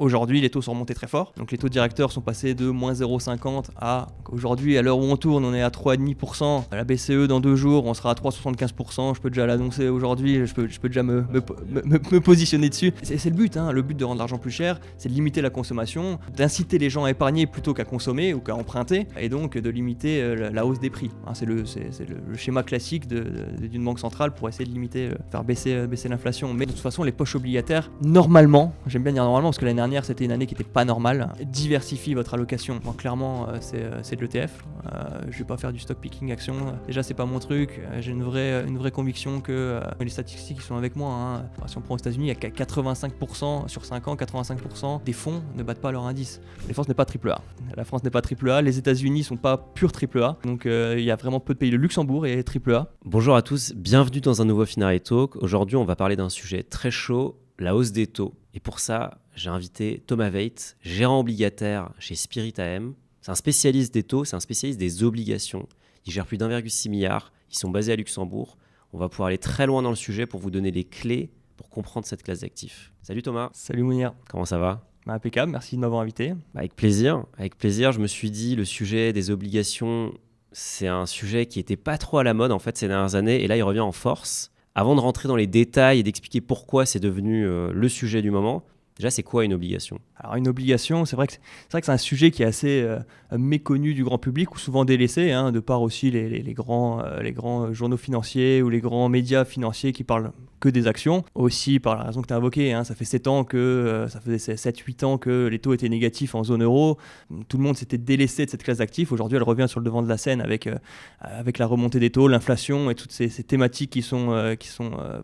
Aujourd'hui, les taux sont remontés très fort. Donc les taux directeurs sont passés de moins 0,50 à aujourd'hui, à l'heure où on tourne, on est à 3,5%. À la BCE, dans 2 jours, on sera à 3,75%. Je peux déjà l'annoncer aujourd'hui, je peux déjà me positionner dessus. C'est le but, hein. Le but de rendre l'argent plus cher, c'est de limiter la consommation, d'inciter les gens à épargner plutôt qu'à consommer ou qu'à emprunter, et donc de limiter la hausse des prix. Hein, c'est le schéma classique d'une banque centrale pour essayer de limiter, faire baisser l'inflation. Mais de toute façon, les poches obligataires, normalement, j'aime bien dire normalement parce que l'année dernière c'était une année qui n'était pas normale, diversifie votre allocation. Bon, clairement, c'est de l'ETF. Je vais pas faire du stock picking action. Déjà, c'est pas mon truc. J'ai une vraie conviction que les statistiques qui sont avec moi, hein, si on prend aux États-Unis, il y a 85% sur 5 ans, 85% des fonds ne battent pas leur indice. La France n'est pas AAA. La France n'est pas AAA. Les États-Unis sont pas pur AAA. Donc, il y a vraiment peu de pays. Le Luxembourg est AAA. Bonjour à tous, bienvenue dans un nouveau Finary Talk. Aujourd'hui, on va parler d'un sujet très chaud, la hausse des taux. Et pour ça, j'ai invité Thomas Veit, gérant obligataire chez Spirit AM. C'est un spécialiste des taux, c'est un spécialiste des obligations. Il gère plus d'1,6 milliard. Ils sont basés à Luxembourg. On va pouvoir aller très loin dans le sujet pour vous donner les clés pour comprendre cette classe d'actifs. Salut Thomas. Salut Mounir. Comment ça va ? Impeccable, merci de m'avoir invité. Avec plaisir. Je me suis dit, le sujet des obligations, c'est un sujet qui n'était pas trop à la mode en fait ces dernières années, et là il revient en force. Avant de rentrer dans les détails et d'expliquer pourquoi c'est devenu le sujet du moment, déjà c'est quoi une obligation ? Alors une obligation, c'est vrai que c'est un sujet qui est assez méconnu du grand public ou souvent délaissé, hein, de par aussi les grands journaux financiers ou les grands médias financiers qui parlent que des actions. Aussi par la raison que tu as invoquée, hein, ça fait 7 ans ça faisait 7-8 ans que les taux étaient négatifs en zone euro. Tout le monde s'était délaissé de cette classe d'actifs. Aujourd'hui, elle revient sur le devant de la scène avec la remontée des taux, l'inflation et toutes ces thématiques qui sont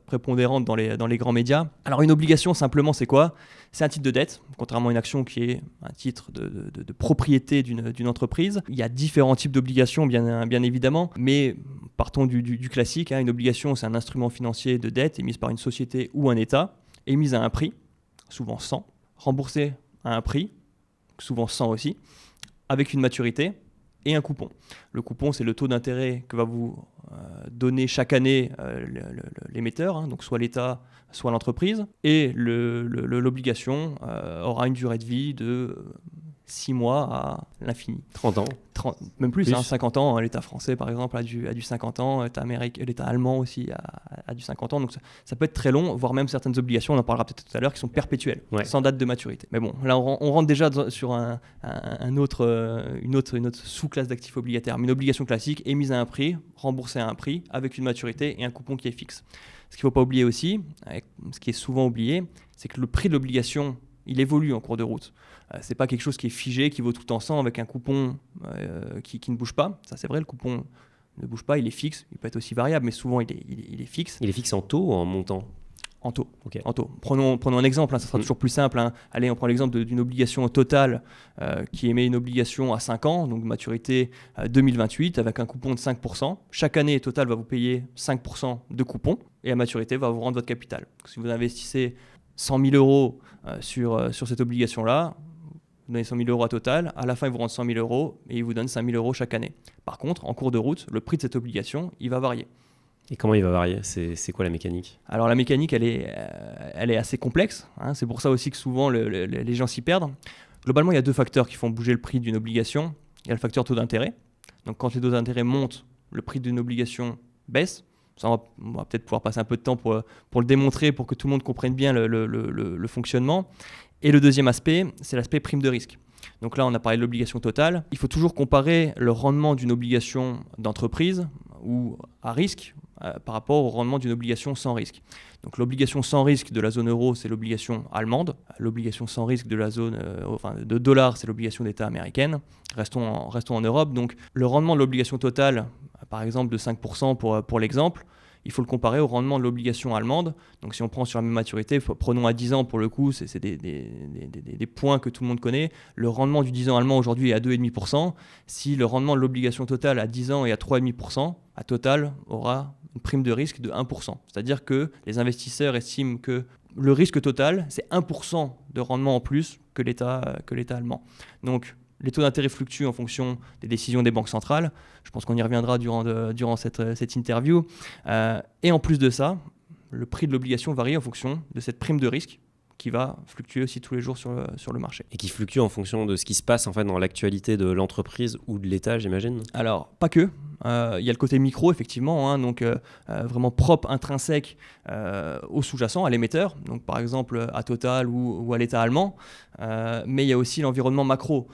prépondérantes dans les grands médias. Alors une obligation, simplement, c'est quoi ? C'est un titre de dette, contrairement à une action qui est un titre de propriété d'une entreprise. Il y a différents types d'obligations, bien évidemment, mais partons du classique. Hein. Une obligation, c'est un instrument financier de dette émise par une société ou un État, émise à un prix, souvent 100, remboursée à un prix, souvent 100 aussi, avec une maturité et un coupon. Le coupon, c'est le taux d'intérêt que va vous donner chaque année l'émetteur, hein, donc soit l'État, soit l'entreprise, et l'obligation aura une durée de vie de 6 mois à l'infini. 30 ans. Même plus. Hein, 50 ans. L'État français, par exemple, a du 50 ans. L'État allemand aussi a du 50 ans. Donc ça peut être très long, voire même certaines obligations, on en parlera peut-être tout à l'heure, qui sont perpétuelles, sans date de maturité. Mais bon, là, on rentre déjà sur une autre sous-classe d'actifs obligataires. Mais une obligation classique émise à un prix, remboursée à un prix, avec une maturité et un coupon qui est fixe. Ce qu'il ne faut pas oublier aussi, ce qui est souvent oublié, c'est que le prix de l'obligation, il évolue en cours de route. C'est pas quelque chose qui est figé, qui vaut tout le temps 100 avec un coupon qui ne bouge pas. Ça, c'est vrai, le coupon ne bouge pas, il est fixe. Il peut être aussi variable, mais souvent, il est fixe. Il est fixe en taux ou en montant ? En taux. Okay. En taux. Prenons un exemple, hein, ça sera toujours plus simple. Hein. Allez, on prend l'exemple d'une obligation totale qui émet une obligation à 5 ans, donc maturité 2028, avec un coupon de 5%. Chaque année, Total va vous payer 5% de coupon et à maturité va vous rendre votre capital. Donc, si vous investissez 100 000 euros sur cette obligation-là, vous donnez 100 000 euros à Total, à la fin, ils vous rendent 100 000 euros et ils vous donnent 5 000 euros chaque année. Par contre, en cours de route, le prix de cette obligation, il va varier. Et comment il va varier ? C'est quoi la mécanique ? Alors la mécanique, elle est assez complexe. Hein. C'est pour ça aussi que souvent les gens s'y perdent. Globalement, il y a 2 facteurs qui font bouger le prix d'une obligation. Il y a le facteur taux d'intérêt. Donc quand les taux d'intérêt montent, le prix d'une obligation baisse. Ça, on va peut-être pouvoir passer un peu de temps pour le démontrer, pour que tout le monde comprenne bien le fonctionnement. Et le deuxième aspect, c'est l'aspect prime de risque. Donc là, on a parlé de l'obligation totale. Il faut toujours comparer le rendement d'une obligation d'entreprise ou à risque par rapport au rendement d'une obligation sans risque. Donc l'obligation sans risque de la zone euro, c'est l'obligation allemande. L'obligation sans risque de la zone de dollars, c'est l'obligation d'État américaine. Restons en Europe. Donc le rendement de l'obligation totale, par exemple de 5% pour l'exemple, il faut le comparer au rendement de l'obligation allemande. Donc si on prend sur la même maturité, prenons à 10 ans pour le coup, c'est des points que tout le monde connaît. Le rendement du 10 ans allemand aujourd'hui est à 2,5%. Si le rendement de l'obligation totale à 10 ans est à 3,5%, à Total aura une prime de risque de 1%. C'est-à-dire que les investisseurs estiment que le risque total, c'est 1% de rendement en plus que l'État allemand. Donc les taux d'intérêt fluctuent en fonction des décisions des banques centrales. Je pense qu'on y reviendra durant cette interview. Et en plus de ça, le prix de l'obligation varie en fonction de cette prime de risque qui va fluctuer aussi tous les jours sur le marché. Et qui fluctue en fonction de ce qui se passe en fait dans l'actualité de l'entreprise ou de l'État, j'imagine. Alors, pas que. Il y a le côté micro, effectivement, donc vraiment propre, intrinsèque au sous-jacent, à l'émetteur, donc par exemple à Total ou à l'État allemand. Mais il y a aussi l'environnement macro.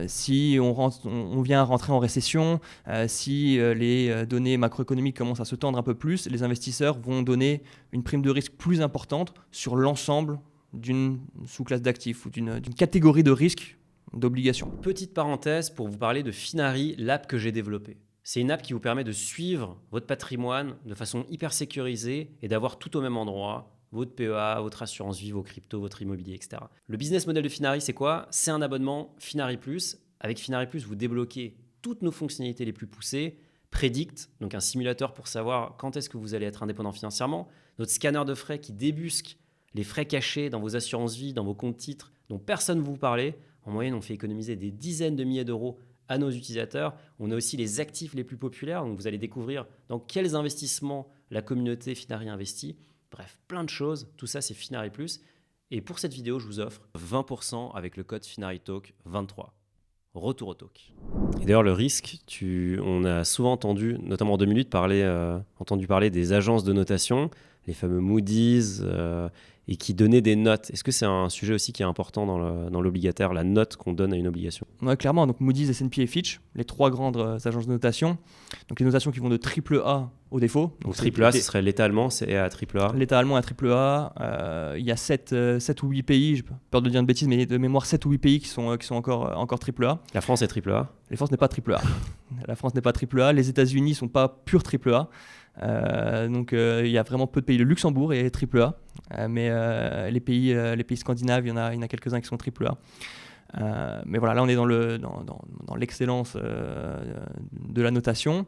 Si on vient rentrer en récession, si les données macroéconomiques commencent à se tendre un peu plus, les investisseurs vont donner une prime de risque plus importante sur l'ensemble d'une sous-classe d'actifs ou d'une catégorie de risque d'obligations. Petite parenthèse pour vous parler de Finari, l'app que j'ai développée. C'est une app qui vous permet de suivre votre patrimoine de façon hyper sécurisée et d'avoir tout au même endroit, votre PEA, votre assurance vie, vos cryptos, votre immobilier, etc. Le business model de Finari, c'est quoi ? C'est un abonnement Finari Plus. Avec Finari Plus, vous débloquez toutes nos fonctionnalités les plus poussées, Predict, donc un simulateur pour savoir quand est-ce que vous allez être indépendant financièrement, notre scanner de frais qui débusque les frais cachés dans vos assurances vie, dans vos comptes titres dont personne ne vous parlait. En moyenne, on fait économiser des dizaines de milliers d'euros à nos utilisateurs. On a aussi les actifs les plus populaires, donc vous allez découvrir dans quels investissements la communauté Finari investit. Bref, plein de choses. Tout ça, c'est Finari Plus. Et pour cette vidéo, je vous offre 20% avec le code FinariTalk23. Retour au talk. Et d'ailleurs, le risque, on a souvent entendu, notamment en 2008, entendu parler des agences de notation, les fameux Moody's, et qui donnaient des notes. Est-ce que c'est un sujet aussi qui est important dans l'obligataire, la note qu'on donne à une obligation ? Ouais, clairement. Donc Moody's, S&P et Fitch, les trois grandes agences de notation. Donc les notations qui vont de AAA au défaut. Donc AAA, ce serait l'État allemand, c'est à AAA. L'État allemand est à AAA. Il y a 7 ou 8 pays, j'ai peur de dire une bêtise, mais de mémoire 7 ou 8 pays qui sont encore AAA. La France est AAA. La France n'est pas AAA. La France n'est pas AAA. Les États-Unis ne sont pas pur AAA. Donc il y a vraiment peu de pays. Le Luxembourg est AAA, mais les pays scandinaves, il y en a quelques-uns qui sont AAA. Mais voilà, là on est dans l'excellence de la notation.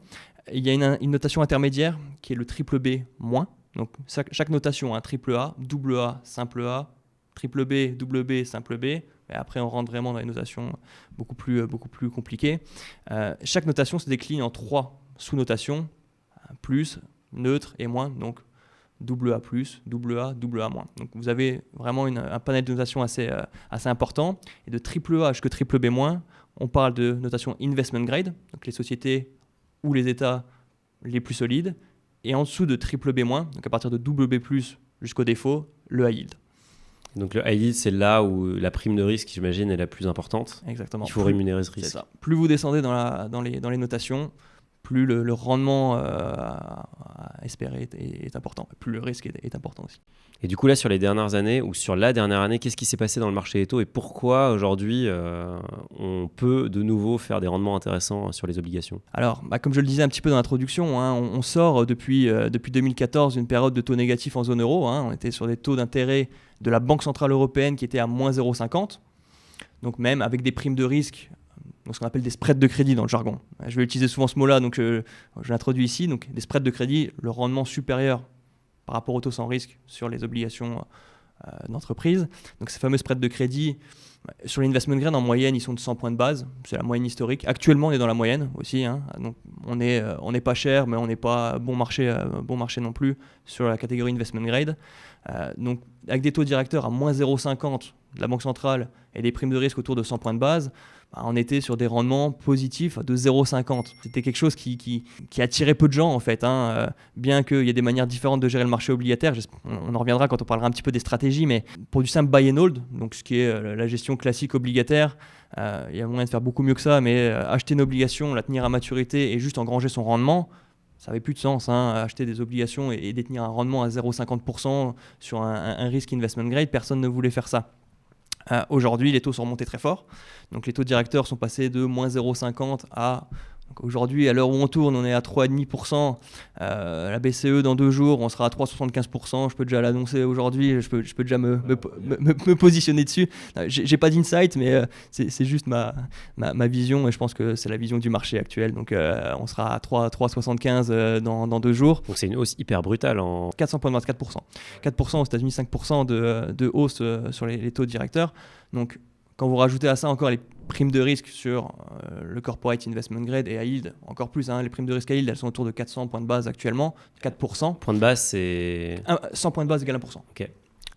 Il y a une notation intermédiaire qui est le triple B-. Donc chaque notation, triple A, double A, simple A, triple B, double B, simple B. Et après on rentre vraiment dans les notations beaucoup plus compliquées. Chaque notation se décline en 3 sous-notations, plus, neutre et moins, donc double A plus, double A moins. Donc vous avez vraiment un panel de notation assez important. Et de triple A jusqu'à triple B-, on parle de notation investment grade, donc les sociétés ou les États les plus solides. Et en dessous de triple B-, donc à partir de double B plus jusqu'au défaut, le high yield. Donc le high yield, c'est là où la prime de risque, j'imagine, est la plus importante. Exactement. Il faut rémunérer ce risque. C'est ça. Plus vous descendez dans les notations, plus le rendement à espérer est important, plus le risque est important aussi. Et du coup, là, sur les dernières années, ou sur la dernière année, qu'est-ce qui s'est passé dans le marché des taux et pourquoi aujourd'hui on peut de nouveau faire des rendements intéressants sur les obligations ? Alors, comme je le disais un petit peu dans l'introduction, on sort depuis 2014 d'une période de taux négatifs en zone euro. On était sur des taux d'intérêt de la Banque Centrale Européenne qui étaient à moins 0,50. Donc même avec des primes de risque, donc ce qu'on appelle des spreads de crédit dans le jargon. Je vais utiliser souvent ce mot-là, donc je l'introduis ici. Donc des spreads de crédit, le rendement supérieur par rapport au taux sans risque sur les obligations d'entreprise. Donc ces fameux spreads de crédit, sur l'investment grade, en moyenne, ils sont de 100 points de base. C'est la moyenne historique. Actuellement, on est dans la moyenne aussi. Donc on n'est pas cher, mais on n'est pas bon marché non plus sur la catégorie investment grade. Donc avec des taux directeurs à moins 0,50 de la Banque centrale et des primes de risque autour de 100 points de base, on était sur des rendements positifs de 0,50. C'était quelque chose qui attirait peu de gens en fait. Bien qu'il y ait des manières différentes de gérer le marché obligataire, on en reviendra quand on parlera un petit peu des stratégies, mais pour du simple buy and hold, donc ce qui est la gestion classique obligataire, il y a moyen de faire beaucoup mieux que ça, mais acheter une obligation, la tenir à maturité et juste engranger son rendement, ça n'avait plus de sens. Acheter des obligations et détenir un rendement à 0,50% sur un risque investment grade, personne ne voulait faire ça. Aujourd'hui, les taux sont remontés très fort. Donc les taux directeurs sont passés de moins 0,50 à... Donc aujourd'hui, à l'heure où on tourne, on est à 3,5%. La BCE, dans 2 jours, on sera à 3,75%. Je peux déjà l'annoncer aujourd'hui. Je peux déjà me positionner dessus. J'ai pas d'insight, mais c'est juste ma vision. Et je pense que c'est la vision du marché actuel. Donc on sera à 3,75 dans 2 jours. Donc c'est une hausse hyper brutale. 400 points de base, 4%. 4% aux États-Unis, 5% de hausse sur les taux directeurs. Donc quand vous rajoutez à ça encore les primes de risque sur le corporate investment grade et high yield, encore plus, les primes de risque high yield, elles sont autour de 400 points de base actuellement, 4%. Point de base, c'est... 100 points de base égale 1%. Ok.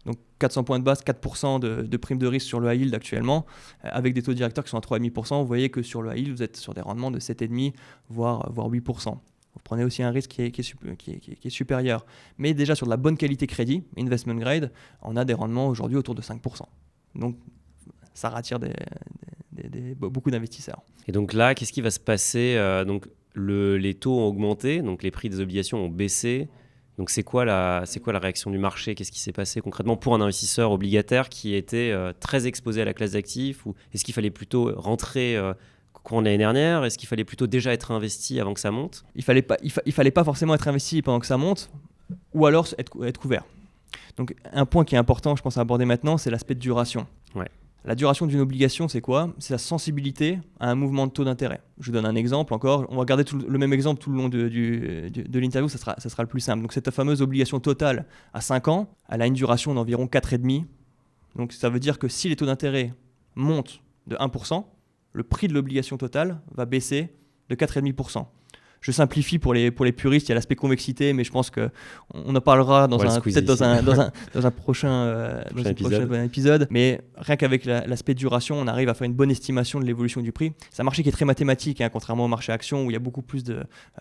Donc 400 points de base, 4% de prime de risque sur le high yield actuellement, avec des taux directeurs qui sont à 3,5%. Vous voyez que sur le high yield, vous êtes sur des rendements de 7,5%, voire 8%. Vous prenez aussi un risque qui est supérieur. Mais déjà sur de la bonne qualité crédit, investment grade, on a des rendements aujourd'hui autour de 5%. Donc ça rattire beaucoup d'investisseurs. Et donc là, qu'est-ce qui va se passer donc les taux ont augmenté, donc les prix des obligations ont baissé. Donc c'est quoi la réaction du marché? Qu'est-ce qui s'est passé concrètement pour un investisseur obligataire qui était très exposé à la classe d'actifs? Ou est-ce qu'il fallait plutôt rentrer courant de l'année dernière? Est-ce qu'il fallait plutôt déjà être investi avant que ça monte? Il fallait pas forcément être investi pendant que ça monte, ou alors être couvert. Donc un point qui est important, je pense, à aborder maintenant, c'est l'aspect de duration. Ouais. La duration d'une obligation, c'est quoi? C'est la sensibilité à un mouvement de taux d'intérêt. Je vous donne un exemple encore. On va garder le même exemple tout le long de l'interview, ça sera le plus simple. Donc cette fameuse obligation totale à 5 ans, elle a une duration d'environ 4,5. Donc ça veut dire que si les taux d'intérêt montent de 1%, le prix de l'obligation totale va baisser de 4,5%. Je simplifie pour les puristes, il y a l'aspect convexité, mais je pense qu'on en parlera peut-être dans un prochain épisode. Mais rien qu'avec l'aspect duration, on arrive à faire une bonne estimation de l'évolution du prix. C'est un marché qui est très mathématique, contrairement au marché action où il y a beaucoup plus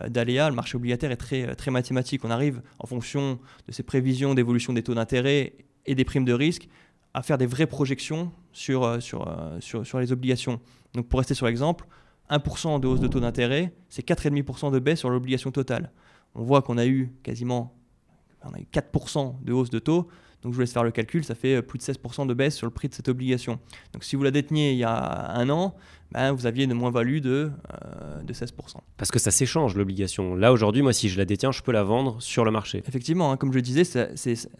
d'aléas. Le marché obligataire est très, très mathématique. On arrive, en fonction de ces prévisions d'évolution des taux d'intérêt et des primes de risque, à faire des vraies projections sur les obligations. Donc pour rester sur l'exemple, 1% de hausse de taux d'intérêt, c'est 4,5% de baisse sur l'obligation totale. On voit qu'on a eu 4% de hausse de taux. Donc je vous laisse faire le calcul, ça fait plus de 16% de baisse sur le prix de cette obligation. Donc si vous la déteniez il y a un an, vous aviez une moins-value de 16%. Parce que ça s'échange l'obligation. Là aujourd'hui, moi si je la détiens, je peux la vendre sur le marché. Effectivement, comme je le disais, ça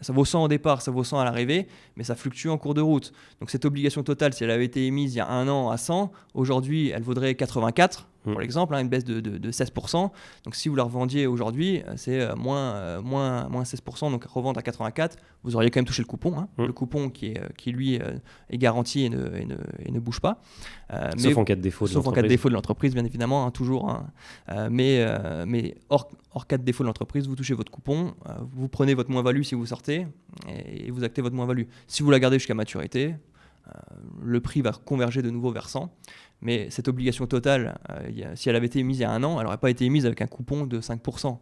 vaut 100 au départ, ça vaut 100 à l'arrivée, mais ça fluctue en cours de route. Donc cette obligation totale, si elle avait été émise il y a un an à 100, aujourd'hui elle vaudrait 84. Pour l'exemple, une baisse de 16%. Donc si vous la revendiez aujourd'hui, c'est moins 16%, donc revente à 84, vous auriez quand même touché le coupon. Le coupon qui lui est garanti et ne bouge pas. Sauf en cas de défaut de l'entreprise. Sauf en cas de défaut de l'entreprise, bien évidemment, toujours. Mais hors cas de défaut de l'entreprise, vous touchez votre coupon, vous prenez votre moins-value si vous sortez et vous actez votre moins-value. Si vous la gardez jusqu'à maturité, le prix va converger de nouveau vers 100. Mais cette obligation totale, si elle avait été émise il y a un an, elle n'aurait pas été émise avec un coupon de 5%.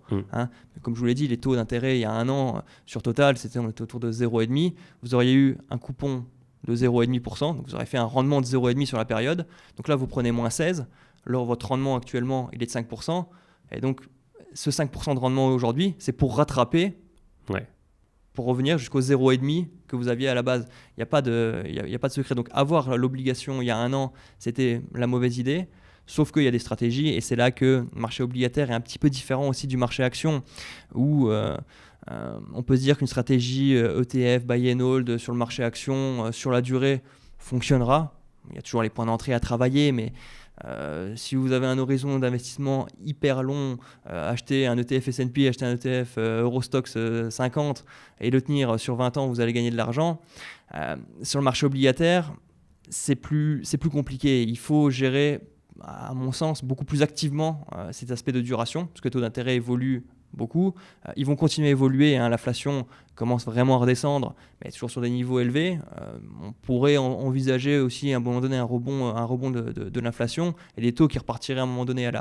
Comme je vous l'ai dit, les taux d'intérêt il y a un an sur Total, on était autour de 0,5. Vous auriez eu un coupon de 0,5%, donc vous aurez fait un rendement de 0,5 sur la période. Donc là, vous prenez moins 16. Alors votre rendement actuellement, il est de 5%. Et donc, ce 5% de rendement aujourd'hui, c'est pour rattraper, pour revenir jusqu'au 0,5 que vous aviez à la base. Il n'y a pas de secret. Donc avoir l'obligation il y a un an, c'était la mauvaise idée. Sauf qu'il y a des stratégies et c'est là que le marché obligataire est un petit peu différent aussi du marché action où on peut se dire qu'une stratégie ETF, buy and hold sur le marché action sur la durée fonctionnera. Il y a toujours les points d'entrée à travailler, mais si vous avez un horizon d'investissement hyper long, acheter un ETF S&P, acheter un ETF Eurostoxx 50 et le tenir sur 20 ans, vous allez gagner de l'argent. Sur le marché obligataire, c'est plus compliqué. Il faut gérer, à mon sens, beaucoup plus activement cet aspect de duration, parce que le taux d'intérêt évolue beaucoup. Ils vont continuer à évoluer, l'inflation commence vraiment à redescendre, mais toujours sur des niveaux élevés. On pourrait envisager aussi à un moment donné un rebond de l'inflation et des taux qui repartiraient à un moment donné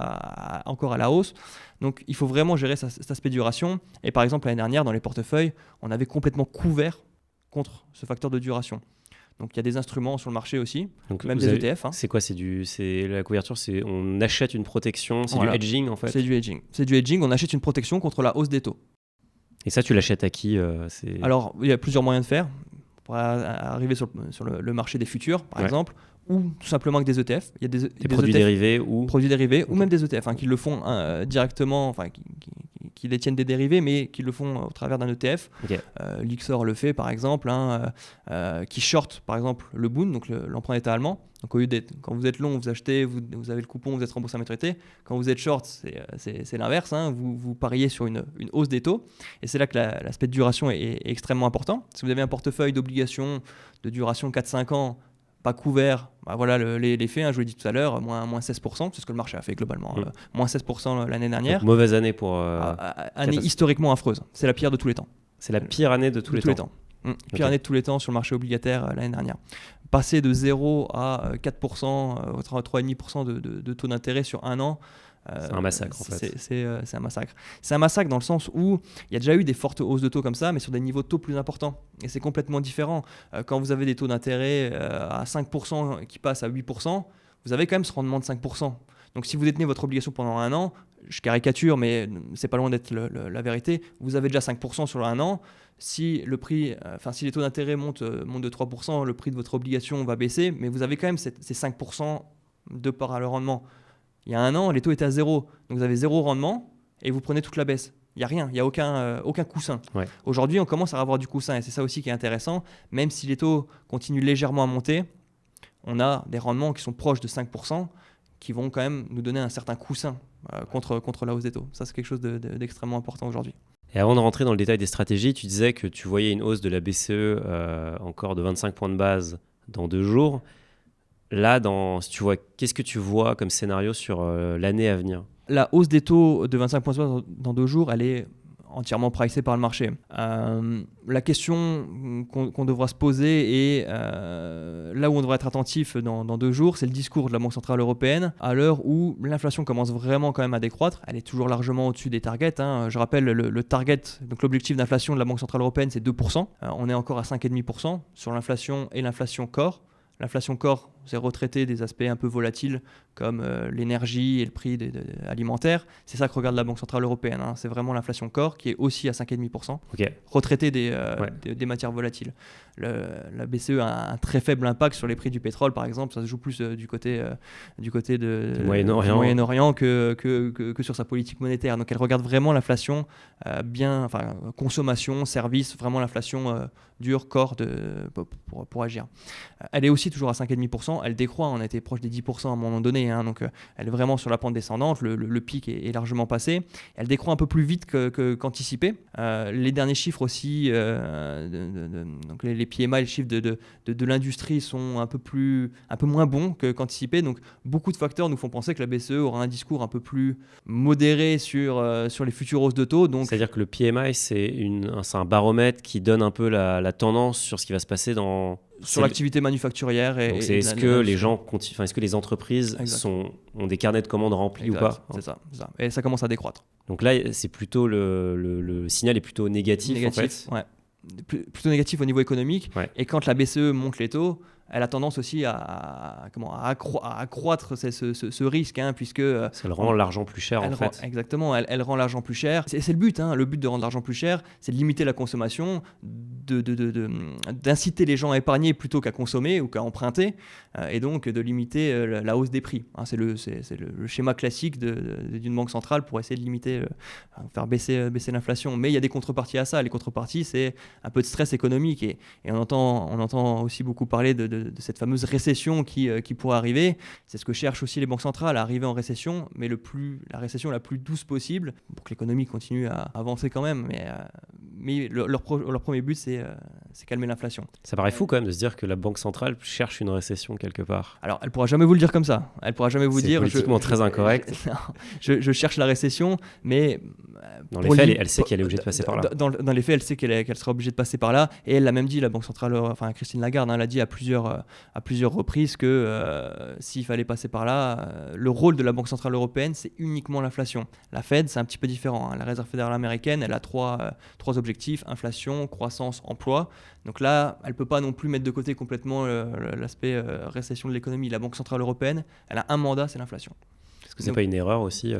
encore à la hausse. Donc il faut vraiment gérer cet aspect duration. Et par exemple, l'année dernière, dans les portefeuilles, on avait complètement couvert contre ce facteur de duration. Donc il y a des instruments sur le marché aussi, donc, même des ETF. C'est quoi? C'est la couverture, on achète une protection, c'est du hedging en fait. C'est du hedging, on achète une protection contre la hausse des taux. Et ça, tu l'achètes à qui Alors, il y a plusieurs moyens de faire. On pourrait arriver sur le marché des futurs, par exemple, ou tout simplement avec des ETF. Il y a des produits ETF, dérivés ou même des ETF qui le font directement, qui détiennent des dérivés, mais qui le font au travers d'un ETF. Lyxor le fait, par exemple, qui short, par exemple, le Bund, donc l'emprunt d'État allemand. Donc au lieu quand vous êtes long, vous achetez, vous avez le coupon, vous êtes remboursé à maturité. Quand vous êtes short, c'est l'inverse. Vous pariez sur une hausse des taux. Et c'est là que l'aspect de duration est extrêmement important. Si vous avez un portefeuille d'obligations de duration 4-5 ans, pas couvert, voilà les faits, je vous l'ai dit tout à l'heure, moins 16%, c'est ce que le marché a fait globalement, moins 16% l'année dernière. Donc, mauvaise année pour... année historiquement affreuse, c'est la pire de tous les temps. C'est la pire année de tous les temps. Pire année de tous les temps sur le marché obligataire l'année dernière. Passer de 0 à 4%, 3,5% de taux d'intérêt sur un an, c'est un massacre en fait. C'est un massacre. C'est un massacre dans le sens où il y a déjà eu des fortes hausses de taux comme ça, mais sur des niveaux de taux plus importants. Et c'est complètement différent. Quand vous avez des taux d'intérêt à 5% qui passent à 8%, vous avez quand même ce rendement de 5%. Donc si vous détenez votre obligation pendant un an, je caricature, mais c'est pas loin d'être la vérité, vous avez déjà 5% sur un an. Si si les taux d'intérêt montent de 3%, le prix de votre obligation va baisser, mais vous avez quand même ces 5% de part à le rendement. Il y a un an, les taux étaient à 0, donc vous avez 0 rendement et vous prenez toute la baisse. Il n'y a rien, il n'y a aucun coussin. Ouais. Aujourd'hui, on commence à avoir du coussin et c'est ça aussi qui est intéressant. Même si les taux continuent légèrement à monter, on a des rendements qui sont proches de 5% qui vont quand même nous donner un certain coussin contre la hausse des taux. Ça, c'est quelque chose d'extrêmement important aujourd'hui. Et avant de rentrer dans le détail des stratégies, tu disais que tu voyais une hausse de la BCE encore de 25 points de base dans 2 jours. Là, qu'est-ce que tu vois comme scénario sur l'année à venir ? La hausse des taux de 25 points de base dans 2 jours, elle est entièrement pricée par le marché. La question qu'on devra se poser et là où on devra être attentif dans 2 jours, c'est le discours de la Banque Centrale Européenne à l'heure où l'inflation commence vraiment quand même à décroître. Elle est toujours largement au-dessus des targets. Je rappelle, le target, donc l'objectif d'inflation de la Banque Centrale Européenne, c'est 2%. On est encore à 5,5% sur l'inflation et l'inflation core. L'inflation core, c'est retraité des aspects un peu volatiles comme l'énergie et le prix alimentaire. C'est ça que regarde la Banque Centrale Européenne. C'est vraiment l'inflation core qui est aussi à 5,5%, retraité des matières volatiles. La BCE a un très faible impact sur les prix du pétrole, par exemple. Ça se joue plus du côté du Moyen-Orient que sur sa politique monétaire. Donc elle regarde vraiment l'inflation consommation, services, vraiment l'inflation dure, corps pour agir. Elle est aussi toujours à 5,5%, elle décroît, on a été proche des 10% à un moment donné, donc elle est vraiment sur la pente descendante, le pic est largement passé. Elle décroît un peu plus vite qu'anticipé. Les derniers chiffres aussi, donc les PMI, les chiffres de l'industrie sont un peu moins bons qu'anticipé, donc beaucoup de facteurs nous font penser que la BCE aura un discours un peu plus modéré sur les futures hausses de taux. Donc, c'est-à-dire que le PMI, c'est un baromètre qui donne un peu la tendance sur ce qui va se passer sur l'activité manufacturière. Est-ce que les entreprises ont des carnets de commandes remplis ou pas ? C'est ça. Et ça commence à décroître. Donc là, c'est plutôt le signal est plutôt négatif en fait. Ouais. Plutôt négatif au niveau économique. Ouais. Et quand la BCE monte les taux, elle a tendance aussi à accroître ce risque, puisque... Elle rend l'argent plus cher, en fait. Exactement, elle rend l'argent plus cher. C'est le but, le but de rendre l'argent plus cher, c'est de limiter la consommation, d'inciter les gens à épargner plutôt qu'à consommer ou qu'à emprunter, et donc de limiter la hausse des prix. C'est le schéma classique d'une banque centrale pour essayer de limiter, faire baisser l'inflation. Mais il y a des contreparties à ça. Les contreparties, c'est un peu de stress économique, et on entend aussi beaucoup parler de cette fameuse récession qui pourrait arriver. C'est ce que cherchent aussi les banques centrales, à arriver en récession, mais la récession la plus douce possible, pour que l'économie continue à avancer quand même. Mais leur premier but, c'est calmer l'inflation. Ça paraît fou quand même de se dire que la Banque centrale cherche une récession quelque part. Alors, elle pourra jamais vous le dire comme ça. Elle pourra jamais vous dire... C'est politiquement très incorrect. Je cherche la récession, mais... Dans les faits, elle sait qu'elle est obligée de passer par là. Dans les faits, elle sait qu'elle sera obligée de passer par là. Et elle l'a même dit, la Banque centrale, Christine Lagarde, l'a dit à plusieurs reprises que s'il fallait passer par là, le rôle de la Banque centrale européenne, c'est uniquement l'inflation. La Fed, c'est un petit peu différent. La Réserve fédérale américaine, elle a trois objectifs: inflation, croissance, emploi. Donc là, elle ne peut pas non plus mettre de côté complètement l'aspect récession de l'économie. La Banque centrale européenne, elle a un mandat, c'est l'inflation. Est-ce que c'est pas une erreur aussi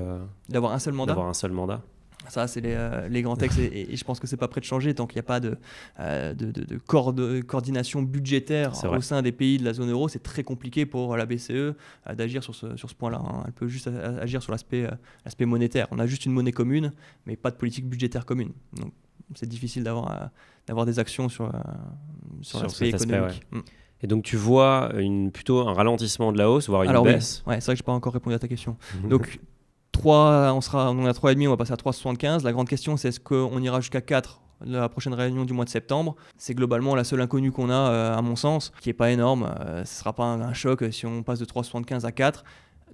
d'avoir un seul mandat ? Ça, c'est les grands textes, et je pense que c'est pas prêt de changer tant qu'il n'y a pas de coordination budgétaire au sein des pays de la zone euro. C'est très compliqué pour la BCE d'agir sur ce point-là. Elle peut juste agir sur l'aspect monétaire. On a juste une monnaie commune, mais pas de politique budgétaire commune. Donc, c'est difficile d'avoir des actions sur l'aspect économique. Ouais. Et donc tu vois plutôt un ralentissement de la hausse, voire une baisse. Oui, c'est vrai que je n'ai pas encore répondu à ta question. Donc, on a 3,5, on va passer à 3,75. La grande question, c'est est-ce qu'on ira jusqu'à 4 la prochaine réunion du mois de septembre? C'est globalement la seule inconnue qu'on a, à mon sens, qui n'est pas énorme. Ce ne sera pas un choc si on passe de 3,75 à 4.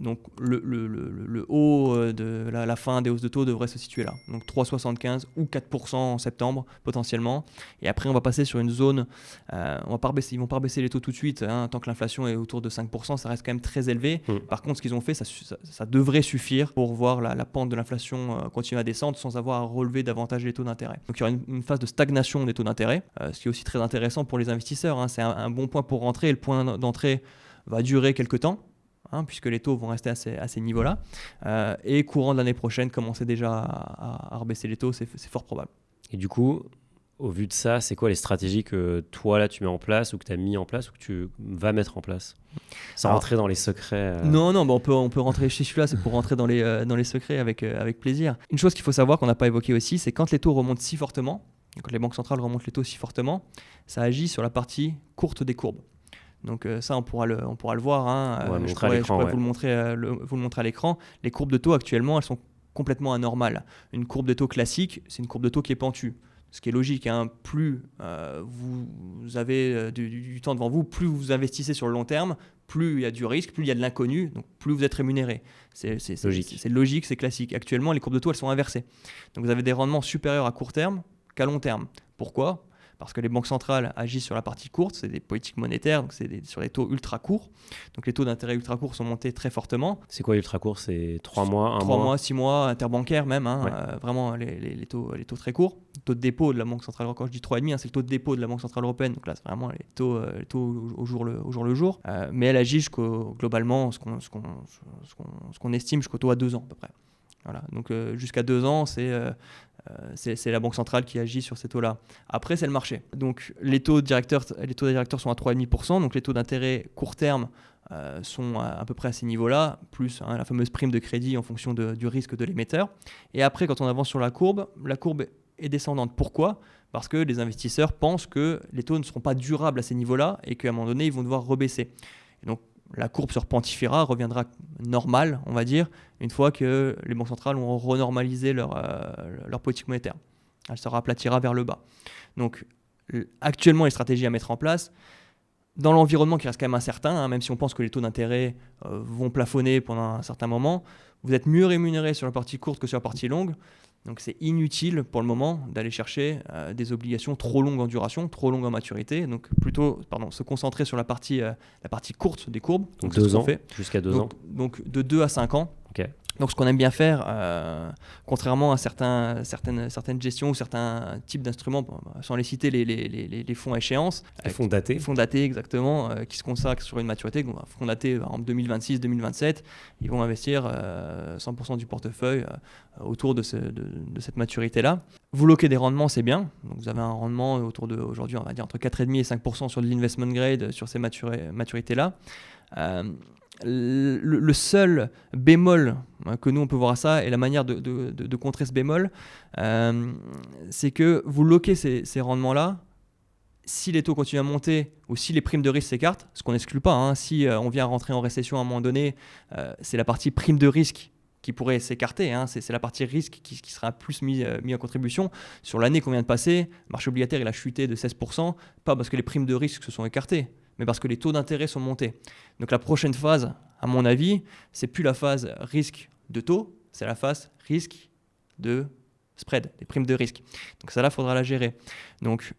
Donc le haut de la fin des hausses de taux devrait se situer là. Donc 3,75 ou 4% en septembre potentiellement. Et après on va passer sur une zone, ils vont pas rebaisser les taux tout de suite, hein, tant que l'inflation est autour de 5%, ça reste quand même très élevé. Par contre ce qu'ils ont fait, ça devrait suffire pour voir la pente de l'inflation continuer à descendre sans avoir à relever davantage les taux d'intérêt. Donc il y aura une phase de stagnation des taux d'intérêt, ce qui est aussi très intéressant pour les investisseurs, hein. C'est un bon point pour rentrer, et le point d'entrée va durer quelques temps. Puisque les taux vont rester à ces niveaux-là. Et courant de l'année prochaine, commencer déjà à rebaisser les taux, c'est fort probable. Et du coup, au vu de ça, c'est quoi les stratégies que toi, là, tu mets en place ou que tu as mis en place ou que tu vas mettre en place sans rentrer dans les secrets Non, on peut rentrer chez celui-là, c'est pour rentrer dans les secrets avec plaisir. Une chose qu'il faut savoir, qu'on n'a pas évoqué aussi, c'est quand les taux remontent si fortement, quand les banques centrales remontent les taux si fortement, ça agit sur la partie courte des courbes. Donc ça, on pourra le voir. Hein. Je pourrais vous le montrer à l'écran. Les courbes de taux actuellement, elles sont complètement anormales. Une courbe de taux classique, c'est une courbe de taux qui est pentue. Ce qui est logique, hein. Plus vous avez du temps devant vous, plus vous investissez sur le long terme, plus il y a du risque, plus il y a de l'inconnu, donc plus vous êtes rémunéré. C'est logique, c'est classique. Actuellement, les courbes de taux, elles sont inversées. Donc vous avez des rendements supérieurs à court terme qu'à long terme. Pourquoi ? Parce que les banques centrales agissent sur la partie courte, c'est des politiques monétaires, donc c'est sur les taux ultra courts. Donc les taux d'intérêt ultra courts sont montés très fortement. C'est quoi ultra court ? C'est 3 mois, 1 mois ? 3 mois, 6 mois, interbancaire même, hein, vraiment les taux très courts. Le taux de dépôt de la Banque centrale européenne, quand je dis 3,5, hein, c'est le taux de dépôt de la Banque centrale européenne, donc là c'est vraiment les taux au jour le jour. Mais elle agit globalement, ce qu'on estime jusqu'au taux à 2 ans à peu près. Voilà. Donc jusqu'à 2 ans, c'est la Banque centrale qui agit sur ces taux-là. Après, c'est le marché. Donc les taux directeurs sont à 3,5%, donc les taux d'intérêt court terme sont à peu près à ces niveaux-là, plus la fameuse prime de crédit en fonction du risque de l'émetteur. Et après, quand on avance sur la courbe est descendante. Pourquoi ? Parce que les investisseurs pensent que les taux ne seront pas durables à ces niveaux-là et qu'à un moment donné, ils vont devoir rebaisser. Et donc, la courbe se repentifera, reviendra normale, on va dire, une fois que les banques centrales ont renormalisé leur politique monétaire. Elle se raplatira vers le bas. Donc, actuellement, les stratégies à mettre en place, dans l'environnement qui reste quand même incertain, hein, même si on pense que les taux d'intérêt vont plafonner pendant un certain moment, vous êtes mieux rémunéré sur la partie courte que sur la partie longue. Donc c'est inutile pour le moment d'aller chercher des obligations trop longues en duration, trop longues en maturité. Donc plutôt se concentrer sur la partie courte des courbes. Donc 2 ans, jusqu'à 2 ans. Donc de 2 à 5 ans. Okay. Donc ce qu'on aime bien faire, contrairement à certaines gestions ou certains types d'instruments, sans les citer, les fonds à échéance. Les fonds datés. Les fonds datés, exactement, qui se consacrent sur une maturité. Donc, fonds datés en 2026-2027, ils vont investir 100% du portefeuille autour de cette maturité-là. Vous loquez des rendements, c'est bien. Donc, vous avez un rendement autour de, aujourd'hui, on va dire entre 4,5 et 5% sur de l'investment grade sur ces maturités-là. Le seul bémol que nous on peut voir à ça et la manière de contrer ce bémol, c'est que vous loquez ces rendements-là. Si les taux continuent à monter ou si les primes de risque s'écartent, ce qu'on n'exclut pas, hein, si on vient rentrer en récession à un moment donné, c'est la partie prime de risque qui pourrait s'écarter, hein, c'est la partie risque qui sera plus mis en contribution. Sur l'année qu'on vient de passer, le marché obligataire il a chuté de 16%, pas parce que les primes de risque se sont écartées, mais parce que les taux d'intérêt sont montés. Donc la prochaine phase, à mon avis, c'est plus la phase risque de taux, c'est la phase risque de spread, des primes de risque. Donc ça là, il faudra la gérer. Donc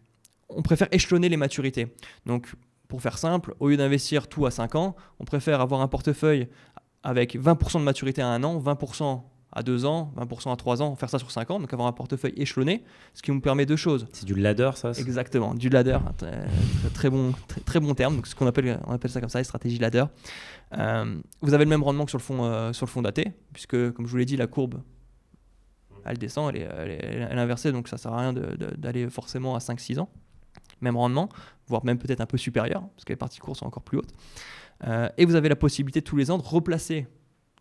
on préfère échelonner les maturités. Donc pour faire simple, au lieu d'investir tout à 5 ans, on préfère avoir un portefeuille avec 20% de maturité à 1 an, 20% à 2 ans, 20% à 3 ans, faire ça sur 5 ans, donc avoir un portefeuille échelonné, ce qui nous permet 2 choses. C'est du ladder, ça ? Exactement, du ladder, très bon terme, donc on appelle ça comme ça, les stratégies ladder. Vous avez le même rendement que sur le fonds daté, puisque comme je vous l'ai dit, la courbe, elle descend, elle est inversée, donc ça ne sert à rien d'aller forcément à 5-6 ans. Même rendement, voire même peut-être un peu supérieur, parce que les parties courtes sont encore plus hautes. Et vous avez la possibilité tous les ans de replacer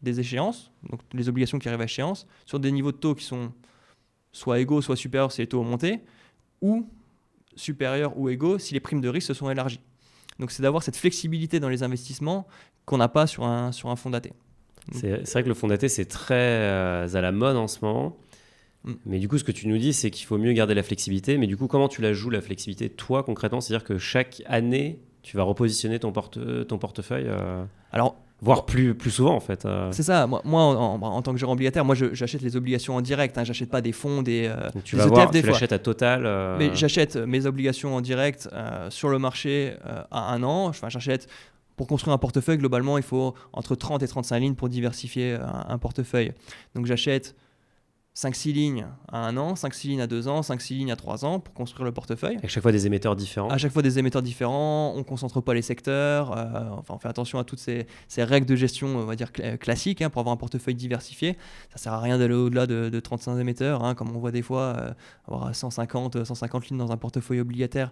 des échéances, donc les obligations qui arrivent à échéance, sur des niveaux de taux qui sont soit égaux, soit supérieurs si les taux ont monté, ou supérieurs ou égaux si les primes de risque se sont élargies. Donc c'est d'avoir cette flexibilité dans les investissements qu'on n'a pas sur un fonds daté. C'est vrai que le fonds daté, c'est très à la mode en ce moment. Mais du coup, ce que tu nous dis, c'est qu'il faut mieux garder la flexibilité. Mais du coup, comment tu la joues, la flexibilité, toi, concrètement ? C'est-à-dire que chaque année, tu vas repositionner ton portefeuille Alors, Voire plus souvent, en fait. C'est ça. Moi en tant que gérant obligataire, moi, j'achète les obligations en direct. J'achète pas des fonds, des tu des vas ETF voir, des tu fois. l'achètes à Total. Mais j'achète mes obligations en direct sur le marché à 1 an. Enfin, j'achète. Pour construire un portefeuille, globalement, il faut entre 30 et 35 lignes pour diversifier un portefeuille. Donc, j'achète 5-6 lignes à 1 an, 5-6 lignes à 2 ans, 5-6 lignes à 3 ans pour construire le portefeuille. Avec chaque fois des émetteurs différents. À chaque fois des émetteurs différents, on ne concentre pas les secteurs, on fait attention à toutes ces règles de gestion, on va dire classiques, pour avoir un portefeuille diversifié. Ça ne sert à rien d'aller au-delà de 35 émetteurs, comme on voit des fois, avoir 150 lignes dans un portefeuille obligataire.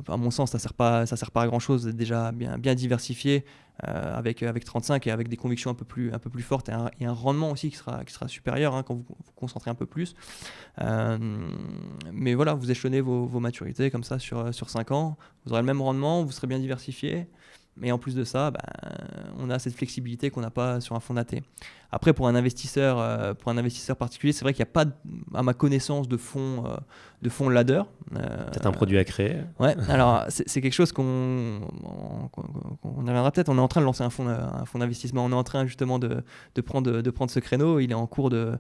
À mon sens, ça sert pas à grand chose d'être déjà bien diversifié avec 35 et avec des convictions un peu plus fortes et un rendement aussi qui sera supérieur quand vous vous concentrez un peu plus. Mais voilà, vous échelonnez vos maturités comme ça sur 5 ans, vous aurez le même rendement, vous serez bien diversifié. Mais en plus de ça, on a cette flexibilité qu'on n'a pas sur un fonds daté. Après, pour un investisseur particulier, c'est vrai qu'il n'y a pas, à ma connaissance, de fonds ladder. Peut-être un produit à créer. Ouais. Alors c'est quelque chose qu'on y reviendra peut-être. On est en train de lancer un fonds d'investissement. On est en train justement de prendre ce créneau. Il est en cours de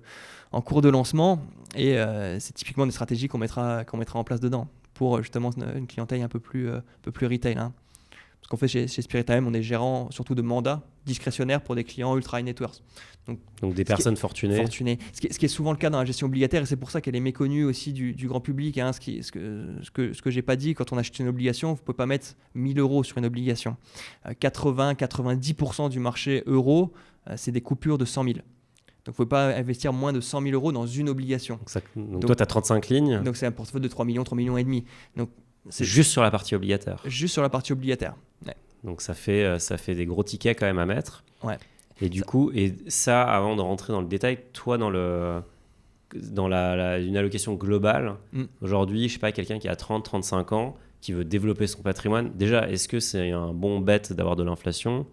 lancement et c'est typiquement des stratégies qu'on mettra en place dedans pour justement une clientèle un peu plus retail. Parce qu'en fait, chez Spirit AM, on est gérant surtout de mandats discrétionnaires pour des clients ultra high net worth. Donc des personnes fortunées. Ce qui est souvent le cas dans la gestion obligataire, et c'est pour ça qu'elle est méconnue aussi du grand public. Ce que j'ai pas dit, quand on achète une obligation, vous ne pouvez pas mettre 1 000 € sur une obligation. 80-90% du marché euro, c'est des coupures de 100 000. Donc, il ne faut pas investir moins de 100 000 € dans une obligation. Donc toi, tu as 35 lignes. Donc, c'est un portefeuille de 3 millions, 3 millions et demi. Donc, c'est juste sur la partie obligataire. Juste sur la partie obligataire. Ouais. Donc ça fait des gros tickets quand même à mettre. Ouais. Et du coup, avant de rentrer dans le détail, toi dans une allocation globale, aujourd'hui, je sais pas, quelqu'un qui a 30-35 ans, qui veut développer son patrimoine, déjà, est-ce que c'est un bon bet d'avoir de l'obligation?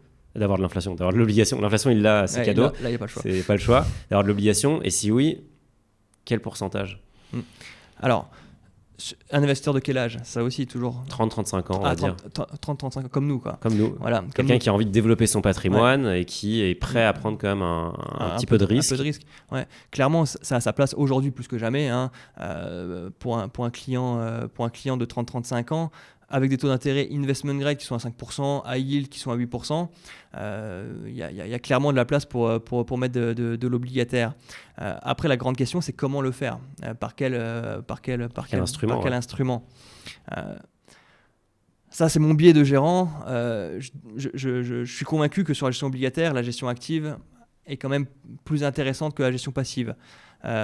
L'inflation, il l'a, c'est cadeau. Là, il n'y a pas le choix. C'est pas le choix d'avoir de l'obligation. Et si oui, quel pourcentage? Alors, un investisseur de quel âge? Ça aussi, toujours 30-35 ans, on va dire. 30-35 ans, comme nous, quoi. Comme nous. Voilà, quelqu'un qui a envie de développer son patrimoine et qui est prêt à prendre quand même un petit peu de risque. Un peu de risque, ouais. Clairement, ça a sa place aujourd'hui plus que jamais. Pour un client de 30-35 ans, avec des taux d'intérêt investment grade qui sont à 5%, high yield qui sont à 8%, il y a clairement de la place pour mettre de l'obligataire. Après, la grande question, c'est comment le faire, par quel instrument. Ça, c'est mon biais de gérant. Je suis convaincu que sur la gestion obligataire, la gestion active est quand même plus intéressante que la gestion passive.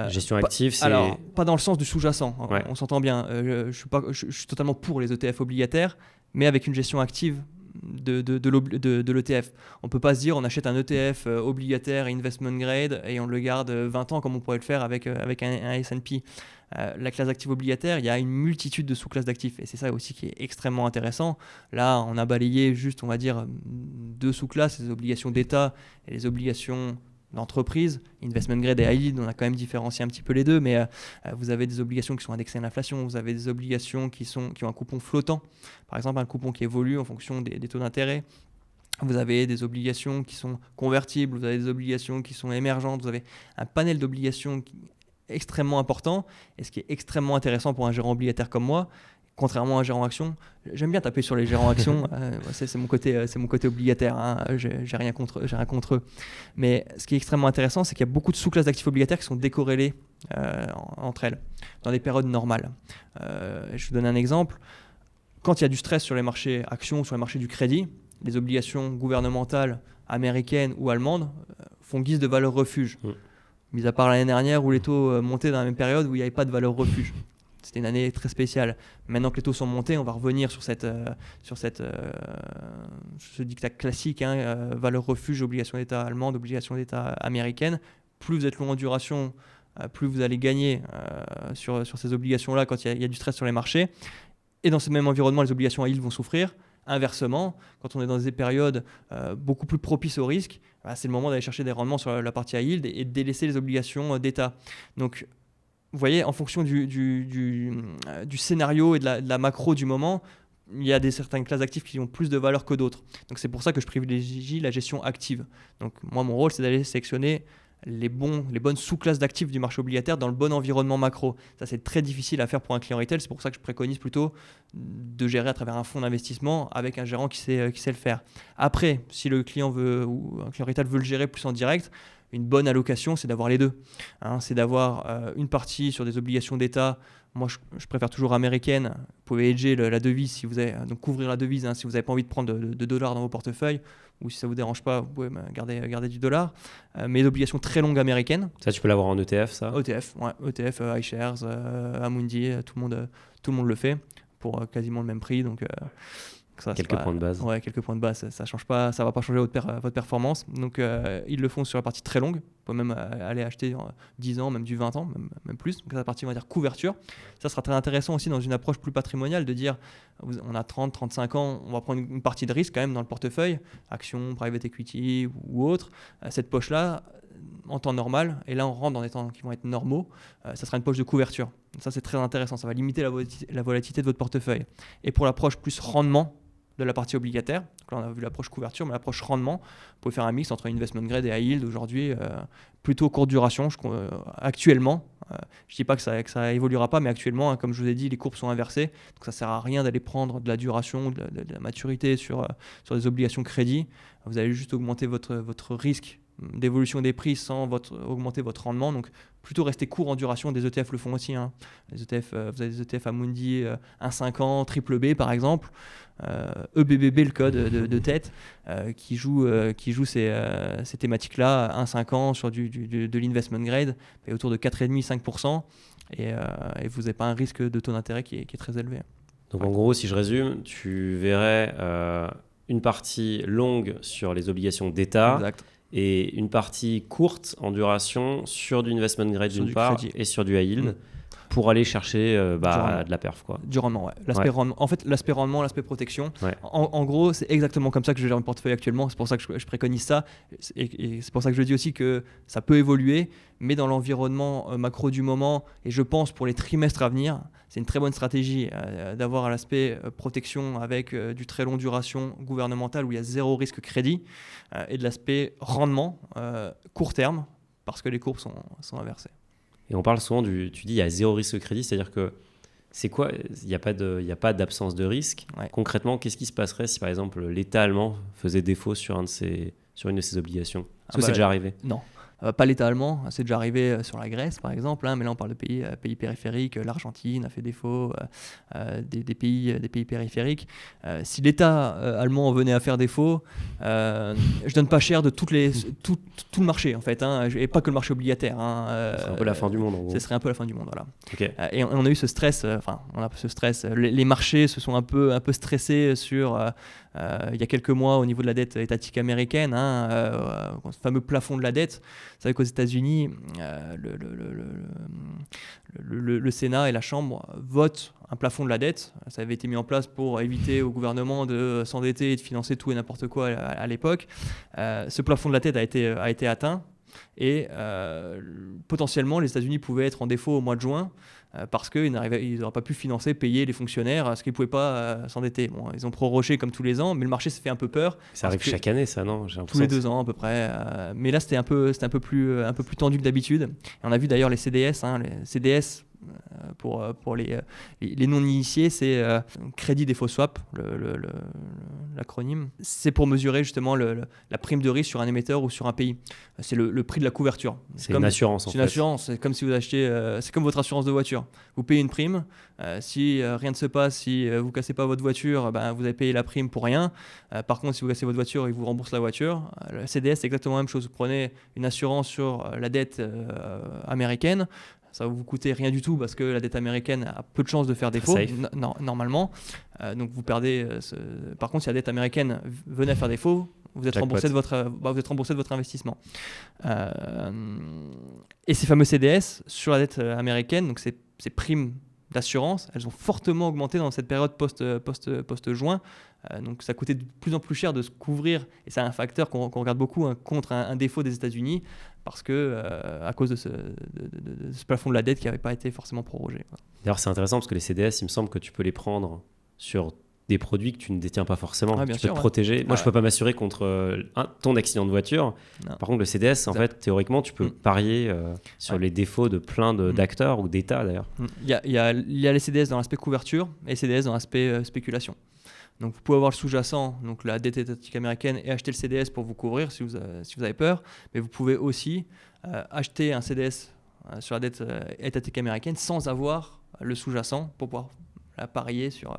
Gestion active, c'est... Alors, pas dans le sens du sous-jacent, ouais. On s'entend bien. Je suis totalement pour les ETF obligataires, mais avec une gestion active de l'ETF. On ne peut pas se dire on achète un ETF obligataire investment grade et on le garde 20 ans comme on pourrait le faire avec un S&P. La classe d'actifs obligataire, il y a une multitude de sous-classes d'actifs et c'est ça aussi qui est extrêmement intéressant. Là, on a balayé juste, on va dire, 2 sous-classes, les obligations d'État et les obligations d'entreprise, investment grade et high yield, on a quand même différencié un petit peu les deux, mais vous avez des obligations qui sont indexées à l'inflation, vous avez des obligations qui ont un coupon flottant, par exemple un coupon qui évolue en fonction des taux d'intérêt. Vous avez des obligations qui sont convertibles, vous avez des obligations qui sont émergentes, vous avez un panel d'obligations extrêmement important. Et ce qui est extrêmement intéressant pour un gérant obligataire comme moi, contrairement à un gérant action, j'aime bien taper sur les gérants action, c'est mon côté obligataire, j'ai rien contre eux. Mais ce qui est extrêmement intéressant, c'est qu'il y a beaucoup de sous-classes d'actifs obligataires qui sont décorrélées entre elles, dans des périodes normales. Je vous donne un exemple. Quand il y a du stress sur les marchés actions, sur les marchés du crédit, les obligations gouvernementales américaines ou allemandes font guise de valeur refuge. Mis à part l'année dernière où les taux montaient dans la même période où il n'y avait pas de valeur refuge. C'était une année très spéciale. Maintenant que les taux sont montés, on va revenir sur ce diktat classique, valeur refuge, obligation d'État allemande, obligation d'État américaine. Plus vous êtes long en duration, plus vous allez gagner sur ces obligations-là quand il y a du stress sur les marchés. Et dans ce même environnement, les obligations à yield vont souffrir. Inversement, quand on est dans des périodes beaucoup plus propices au risque, c'est le moment d'aller chercher des rendements sur la partie à yield et de délaisser les obligations d'État. Donc, vous voyez, en fonction du scénario et de la macro du moment, il y a certaines classes d'actifs qui ont plus de valeur que d'autres. Donc c'est pour ça que je privilégie la gestion active. Donc moi, mon rôle, c'est d'aller sélectionner les bonnes sous-classes d'actifs du marché obligataire dans le bon environnement macro. Ça, c'est très difficile à faire pour un client retail. C'est pour ça que je préconise plutôt de gérer à travers un fonds d'investissement avec un gérant qui sait le faire. Après, si le client ou un client retail veut le gérer plus en direct, une bonne allocation, c'est d'avoir les deux. C'est d'avoir une partie sur des obligations d'État. Moi, je préfère toujours américaine. Vous pouvez hedger la devise, si vous avez, donc couvrir la devise si vous n'avez pas envie de prendre de dollars dans vos portefeuilles, ou si ça ne vous dérange pas, vous pouvez garder du dollar. Mais d'obligations très longues américaines. Ça, tu peux l'avoir en ETF, ça? ETF, ouais, ETF, iShares, Amundi, tout le monde le fait pour quasiment le même prix. Donc, quelques points de base. Ouais, quelques points de base. Ça change pas, ça va pas changer votre performance. Donc, ils le font sur la partie très longue. Vous pouvez même aller acheter 10 ans, même du 20 ans, même plus. Donc, la partie, on va dire, couverture. Ça sera très intéressant aussi dans une approche plus patrimoniale de dire, on a 30, 35 ans, on va prendre une partie de risque quand même dans le portefeuille, actions, private equity ou autre. Cette poche-là, en temps normal, et là on rentre dans des temps qui vont être normaux, ça sera une poche de couverture. Donc ça, c'est très intéressant, ça va limiter la volatilité de votre portefeuille. Et pour l'approche plus rendement de la partie obligataire, donc là on a vu l'approche couverture, mais l'approche rendement, vous pouvez faire un mix entre investment grade et high yield aujourd'hui, plutôt courte duration. Actuellement, je ne dis pas que ça évoluera pas, mais actuellement, comme je vous ai dit, les courbes sont inversées, donc ça ne sert à rien d'aller prendre de la duration, de la maturité sur des obligations crédit. Vous allez juste augmenter votre risque d'évolution des prix sans augmenter votre rendement. Donc plutôt rester court en duration. Des ETF le font aussi. Les ETF, vous avez des ETF Amundi 1,50, triple B par exemple, EBBB le code de tête, qui joue ces thématiques-là, 1,50 sur de l'investment grade, et autour de 4,5-5%, et vous n'avez pas un risque de taux d'intérêt qui est très élevé. Donc en gros, si je résume, tu verrais une partie longue sur les obligations d'État. Exact. Et une partie courte en duration sur du investment grade d'une part crédit. Et sur du high yield pour aller chercher de la perf, quoi. Du rendement, ouais. Rendement. En fait, l'aspect rendement, l'aspect protection. Ouais. En gros, c'est exactement comme ça que je gère mon portefeuille actuellement. C'est pour ça que je préconise ça. Et c'est pour ça que je dis aussi que ça peut évoluer, mais dans l'environnement macro du moment, et je pense pour les trimestres à venir, c'est une très bonne stratégie d'avoir l'aspect protection avec du très long duration gouvernemental où il y a zéro risque crédit, et de l'aspect rendement court terme parce que les courbes sont inversées. Et on parle souvent tu dis il y a zéro risque crédit, c'est-à-dire que c'est quoi? Il n'y a pas d'absence de risque. Ouais. Concrètement, qu'est-ce qui se passerait si par exemple l'État allemand faisait défaut sur une de ses obligations? Est-ce que c'est déjà arrivé? Non. Pas l'État allemand, c'est déjà arrivé sur la Grèce par exemple, mais là on parle de pays périphériques. L'Argentine a fait défaut, des pays périphériques. Si l'État allemand venait à faire défaut, je donne pas cher de tout le marché en fait, et pas que le marché obligataire. Ce serait un peu la fin du monde en gros. Ce serait un peu la fin du monde, voilà. Okay. Et on a eu ce stress, les marchés se sont un peu stressés sur il y a quelques mois au niveau de la dette étatique américaine, ce fameux plafond de la dette. Vous savez qu'aux États-Unis, le Sénat et la Chambre votent un plafond de la dette. Ça avait été mis en place pour éviter au gouvernement de s'endetter et de financer tout et n'importe quoi à l'époque. Ce plafond de la dette a été atteint. Et potentiellement, les États-Unis pouvaient être en défaut au mois de juin parce qu'ils n'auraient pas pu payer les fonctionnaires parce qu'ils ne pouvaient pas s'endetter. Bon, ils ont prorogé comme tous les ans, mais le marché s'est fait un peu peur. Ça arrive chaque année, ça, non? Tous les 2 ans à peu près. Mais là, c'était un peu plus tendu que d'habitude. Et on a vu d'ailleurs les CDS. Les CDS, pour les non-initiés, c'est Crédit Défaut Swap, l'acronyme. C'est pour mesurer justement la prime de risque sur un émetteur ou sur un pays. C'est le prix de la couverture. C'est une assurance en fait. C'est une assurance, c'est comme si vous achetez, c'est comme votre assurance de voiture. Vous payez une prime, si rien ne se passe, si vous cassez pas votre voiture, vous avez payé la prime pour rien. Par contre, si vous cassez votre voiture, ils vous remboursent la voiture. Le CDS, c'est exactement la même chose. Vous prenez une assurance sur la dette américaine. Ça va vous coûter rien du tout parce que la dette américaine a peu de chances de faire défaut, normalement. Donc vous perdez. Par contre, si la dette américaine venait à faire défaut, vous êtes remboursé de votre investissement. Et ces fameux CDS sur la dette américaine, donc ces primes d'assurance, elles ont fortement augmenté dans cette période post-juin. Donc ça coûtait de plus en plus cher de se couvrir, et c'est un facteur qu'on regarde beaucoup contre un défaut des États-Unis, parce que à cause de ce plafond de la dette qui n'avait pas été forcément prorogé. D'ailleurs, c'est intéressant parce que les CDS, il me semble que tu peux les prendre sur des produits que tu ne détiens pas forcément. Ouais, bien Tu sûr, peux te ouais. protéger. Moi, je peux pas m'assurer contre ton accident de voiture. Non. Par contre, le CDS, en Exact. fait, théoriquement, tu peux parier sur Ouais. les défauts de plein d'acteurs ou d'États d'ailleurs. Il y a les CDS dans l'aspect couverture et les CDS dans l'aspect spéculation. Donc vous pouvez avoir le sous-jacent, donc la dette étatique américaine, et acheter le CDS pour vous couvrir si vous avez peur. Mais vous pouvez aussi acheter un CDS sur la dette étatique américaine sans avoir le sous-jacent pour pouvoir parier sur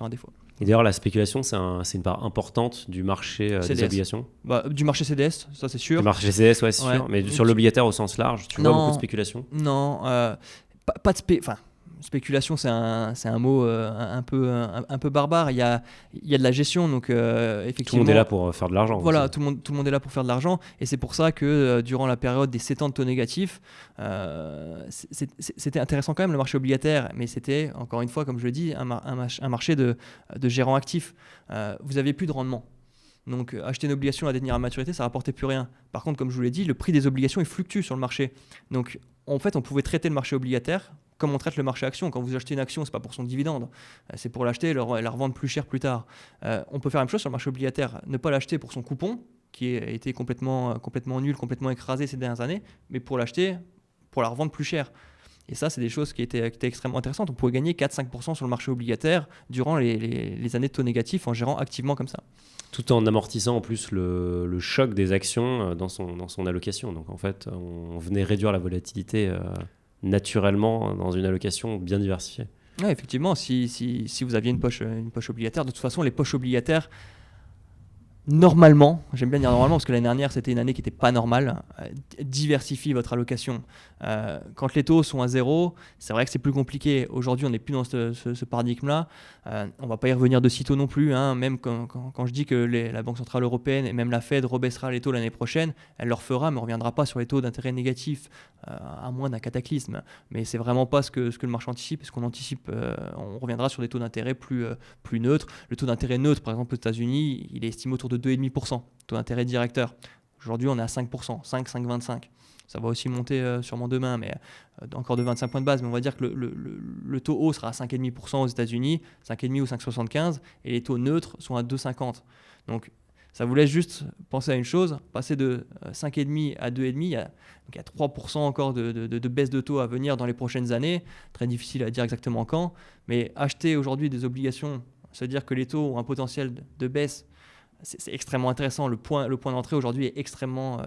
un défaut. Et d'ailleurs, la spéculation, c'est une part importante du marché des CDS. obligations. Du marché CDS, ça c'est sûr. Du marché CDS, ouais, c'est Ouais. sûr. Mais sur l'obligataire au sens large, tu vois Non. beaucoup de spéculation. Non, pas de spéculation, c'est un mot un peu barbare. Il y a de la gestion, donc effectivement. Tout le monde est là pour faire de l'argent. Voilà, aussi. tout le monde est là pour faire de l'argent, et c'est pour ça que durant la période des 7 ans de taux négatifs, c'était intéressant quand même le marché obligataire, mais c'était encore une fois, comme je le dis, un marché de gérants actifs. Vous n'aviez plus de rendement. Donc acheter une obligation à détenir à maturité, ça rapportait plus rien. Par contre, comme je vous l'ai dit, le prix des obligations il fluctue sur le marché. Donc en fait, on pouvait traiter le marché obligataire comme on traite le marché action. Quand vous achetez une action, c'est pas pour son dividende, c'est pour l'acheter et la revendre plus cher plus tard. On peut faire la même chose sur le marché obligataire, ne pas l'acheter pour son coupon qui a été complètement nul, complètement écrasé ces dernières années, mais pour l'acheter, pour la revendre plus cher. Et ça, c'est des choses qui étaient extrêmement intéressantes. On pouvait gagner 4-5% sur le marché obligataire durant les années de taux négatifs en gérant activement comme ça. Tout en amortissant en plus le choc des actions dans son allocation. Donc en fait, on venait réduire la volatilité naturellement dans une allocation bien diversifiée. Ouais, effectivement, si vous aviez une poche obligataire, de toute façon, les poches obligataires, normalement, j'aime bien dire normalement parce que l'année dernière c'était une année qui n'était pas normale, diversifie votre allocation. Quand les taux sont à zéro, c'est vrai que c'est plus compliqué. Aujourd'hui on n'est plus dans ce paradigme-là. On ne va pas y revenir de sitôt non plus, hein. Même quand je dis que la Banque Centrale Européenne et même la Fed rebaissera les taux l'année prochaine, elle le refera mais on ne reviendra pas sur les taux d'intérêt négatifs à moins d'un cataclysme. Mais c'est vraiment pas ce que le marché anticipe. Ce qu'on anticipe, on reviendra sur des taux d'intérêt plus neutres. Le taux d'intérêt neutre par exemple aux États-Unis, il est estimé autour de 2,5%, taux d'intérêt directeur. Aujourd'hui, on est à 5%, 5,25. Ça va aussi monter sûrement demain, mais encore de 25 points de base. Mais on va dire que le taux haut sera à 5,5% aux États-Unis, 5,5 ou 5,75, et les taux neutres sont à 2,50. Donc, ça vous laisse juste penser à une chose, passer de 5,5 à 2,5, il y a 3% encore de baisse de taux à venir dans les prochaines années. Très difficile à dire exactement quand, mais acheter aujourd'hui des obligations, se dire que les taux ont un potentiel de baisse, c'est extrêmement intéressant. Le point d'entrée aujourd'hui est extrêmement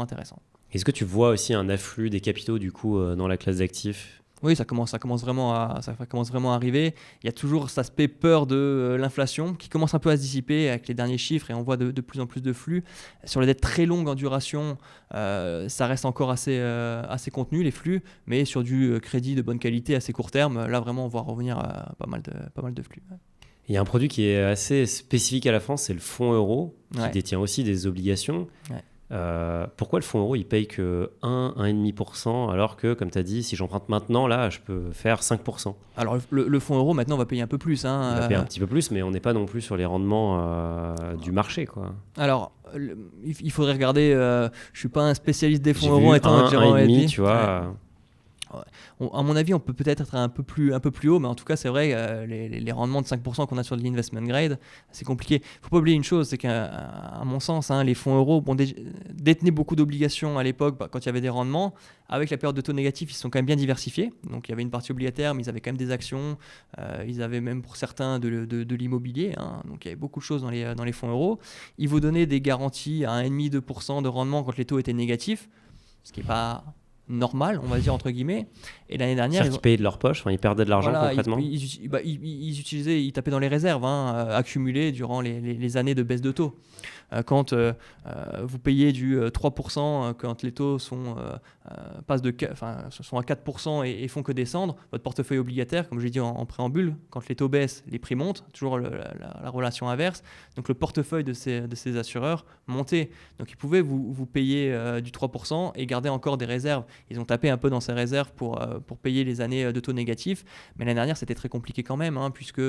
intéressant. Est-ce que tu vois aussi un afflux des capitaux du coup dans la classe d'actifs ? Oui, ça commence vraiment à arriver. Il y a toujours cet aspect peur de l'inflation qui commence un peu à se dissiper avec les derniers chiffres et on voit de plus en plus de flux. Sur les dettes très longues en duration, ça reste encore assez contenu les flux, mais sur du crédit de bonne qualité assez court terme, là vraiment on va revenir à pas mal de flux. Il y a un produit qui est assez spécifique à la France, c'est le fonds euro, qui Ouais. détient aussi des obligations. Ouais. Pourquoi le fonds euro, il paye que 1,5%, alors que, comme tu as dit, si j'emprunte maintenant, là, je peux faire 5%. Alors le fonds euro, maintenant, on va payer un peu plus. Il va payer un petit peu plus, mais on n'est pas non plus sur les rendements du marché, quoi. Alors, il faudrait regarder. Je ne suis pas un spécialiste des fonds J'ai euros vu étant notre gérant 1,5, LP. tu vois. Ouais. À mon avis, on peut peut-être être un peu plus haut, mais en tout cas, c'est vrai, les rendements de 5% qu'on a sur de l'investment grade, c'est compliqué. Il ne faut pas oublier une chose, c'est qu'à mon sens, les fonds euros détenaient beaucoup d'obligations à l'époque quand il y avait des rendements. Avec la période de taux négatifs, ils sont quand même bien diversifiés. Donc, il y avait une partie obligataire, mais ils avaient quand même des actions. Ils avaient même pour certains de l'immobilier. Donc, il y avait beaucoup de choses dans les fonds euros. Ils vous donnaient des garanties à 1,5-2% de rendement quand les taux étaient négatifs, ce qui n'est pas normal, on va dire entre guillemets. Et l'année dernière, C'est-à-dire qu'ils payaient de leur poche, ils perdaient de l'argent concrètement. ils tapaient dans les réserves accumulées durant les années de baisse de taux. Quand vous payez du 3%, quand les taux sont à 4% et font que descendre, votre portefeuille obligataire, comme j'ai dit en préambule, quand les taux baissent, les prix montent, toujours la relation inverse. Donc le portefeuille de ces assureurs montait. Donc ils pouvaient vous payer du 3% et garder encore des réserves. Ils ont tapé un peu dans ces réserves pour payer les années de taux négatifs. Mais l'année dernière, c'était très compliqué quand même, puisque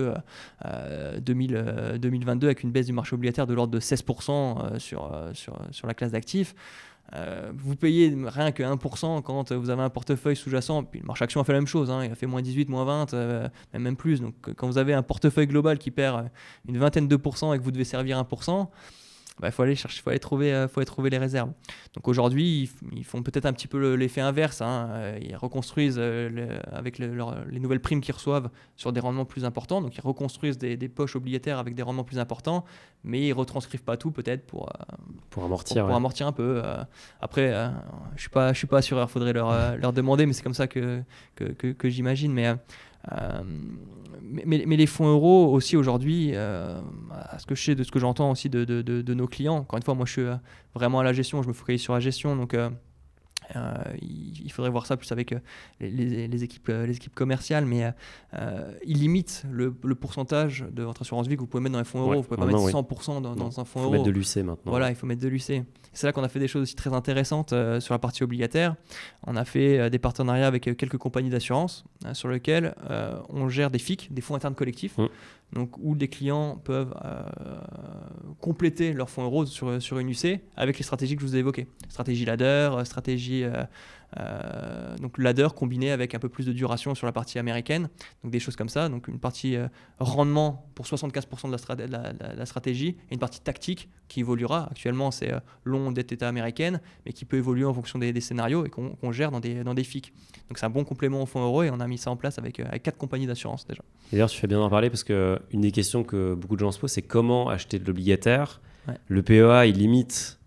2022, avec une baisse du marché obligataire de l'ordre de 16% sur la classe d'actifs, Vous payez rien que 1% quand vous avez un portefeuille sous-jacent, puis le marché action a fait la même chose, hein, il a fait moins 18, moins 20, même plus. Donc quand vous avez un portefeuille global qui perd une vingtaine de pourcents et que vous devez servir 1%, il faut aller chercher, faut aller trouver les réserves. Donc aujourd'hui, ils font peut-être un petit peu l'effet inverse. Ils reconstruisent avec les nouvelles primes qu'ils reçoivent sur des rendements plus importants. Donc ils reconstruisent des poches obligataires avec des rendements plus importants, mais ils ne retranscrivent pas tout peut-être pour amortir. Pour amortir un peu. Après, je suis pas assureur, il faudrait leur demander, mais c'est comme ça que j'imagine. Mais les fonds euros aussi aujourd'hui, à ce que je sais, de ce que j'entends aussi de nos clients, encore une fois, moi je suis vraiment à la gestion, je me focalise sur la gestion, donc il faudrait voir ça plus avec les équipes commerciales, mais ils limitent le pourcentage de votre assurance vie que vous pouvez mettre dans les fonds euros. Vous ne pouvez pas mettre 100% dans un fonds euro. Il faut mettre de l'UC maintenant. Voilà, il faut mettre de l'UC. C'est là qu'on a fait des choses aussi très intéressantes sur la partie obligataire. On a fait des partenariats avec quelques compagnies d'assurance sur lesquelles on gère des FIC, des fonds internes collectifs, donc où des clients peuvent compléter leurs fonds euros sur une UC avec les stratégies que je vous ai évoquées. Stratégie ladder, stratégie donc ladder combiné avec un peu plus de duration sur la partie américaine, donc des choses comme ça, donc une partie rendement pour 75% de la stratégie et une partie tactique qui évoluera. Actuellement c'est long dette état américaine, mais qui peut évoluer en fonction des scénarios et qu'on gère dans des FIC. Donc c'est un bon complément au fonds euro et on a mis ça en place avec 4 compagnies d'assurance déjà. D'ailleurs tu fais bien d'en parler parce qu'une des questions que beaucoup de gens se posent, c'est comment acheter de l'obligataire. Le PEA il limite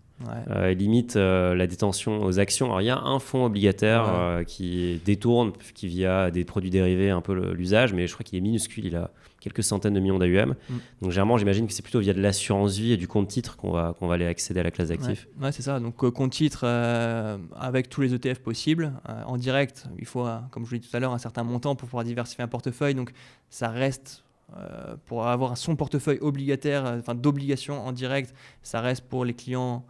la détention aux actions. Alors, il y a un fonds obligataire qui détourne, qui via des produits dérivés un peu l'usage, mais je crois qu'il est minuscule, il a quelques centaines de millions d'AUM. Donc généralement, j'imagine que c'est plutôt via de l'assurance vie et du compte titre qu'on va aller accéder à la classe d'actifs. Ouais, c'est ça. Donc compte titre avec tous les ETF possibles. En direct, il faut, comme je vous l'ai dit tout à l'heure, un certain montant pour pouvoir diversifier un portefeuille. Donc ça reste... pour avoir son portefeuille obligataire, d'obligation en direct, ça reste pour les clients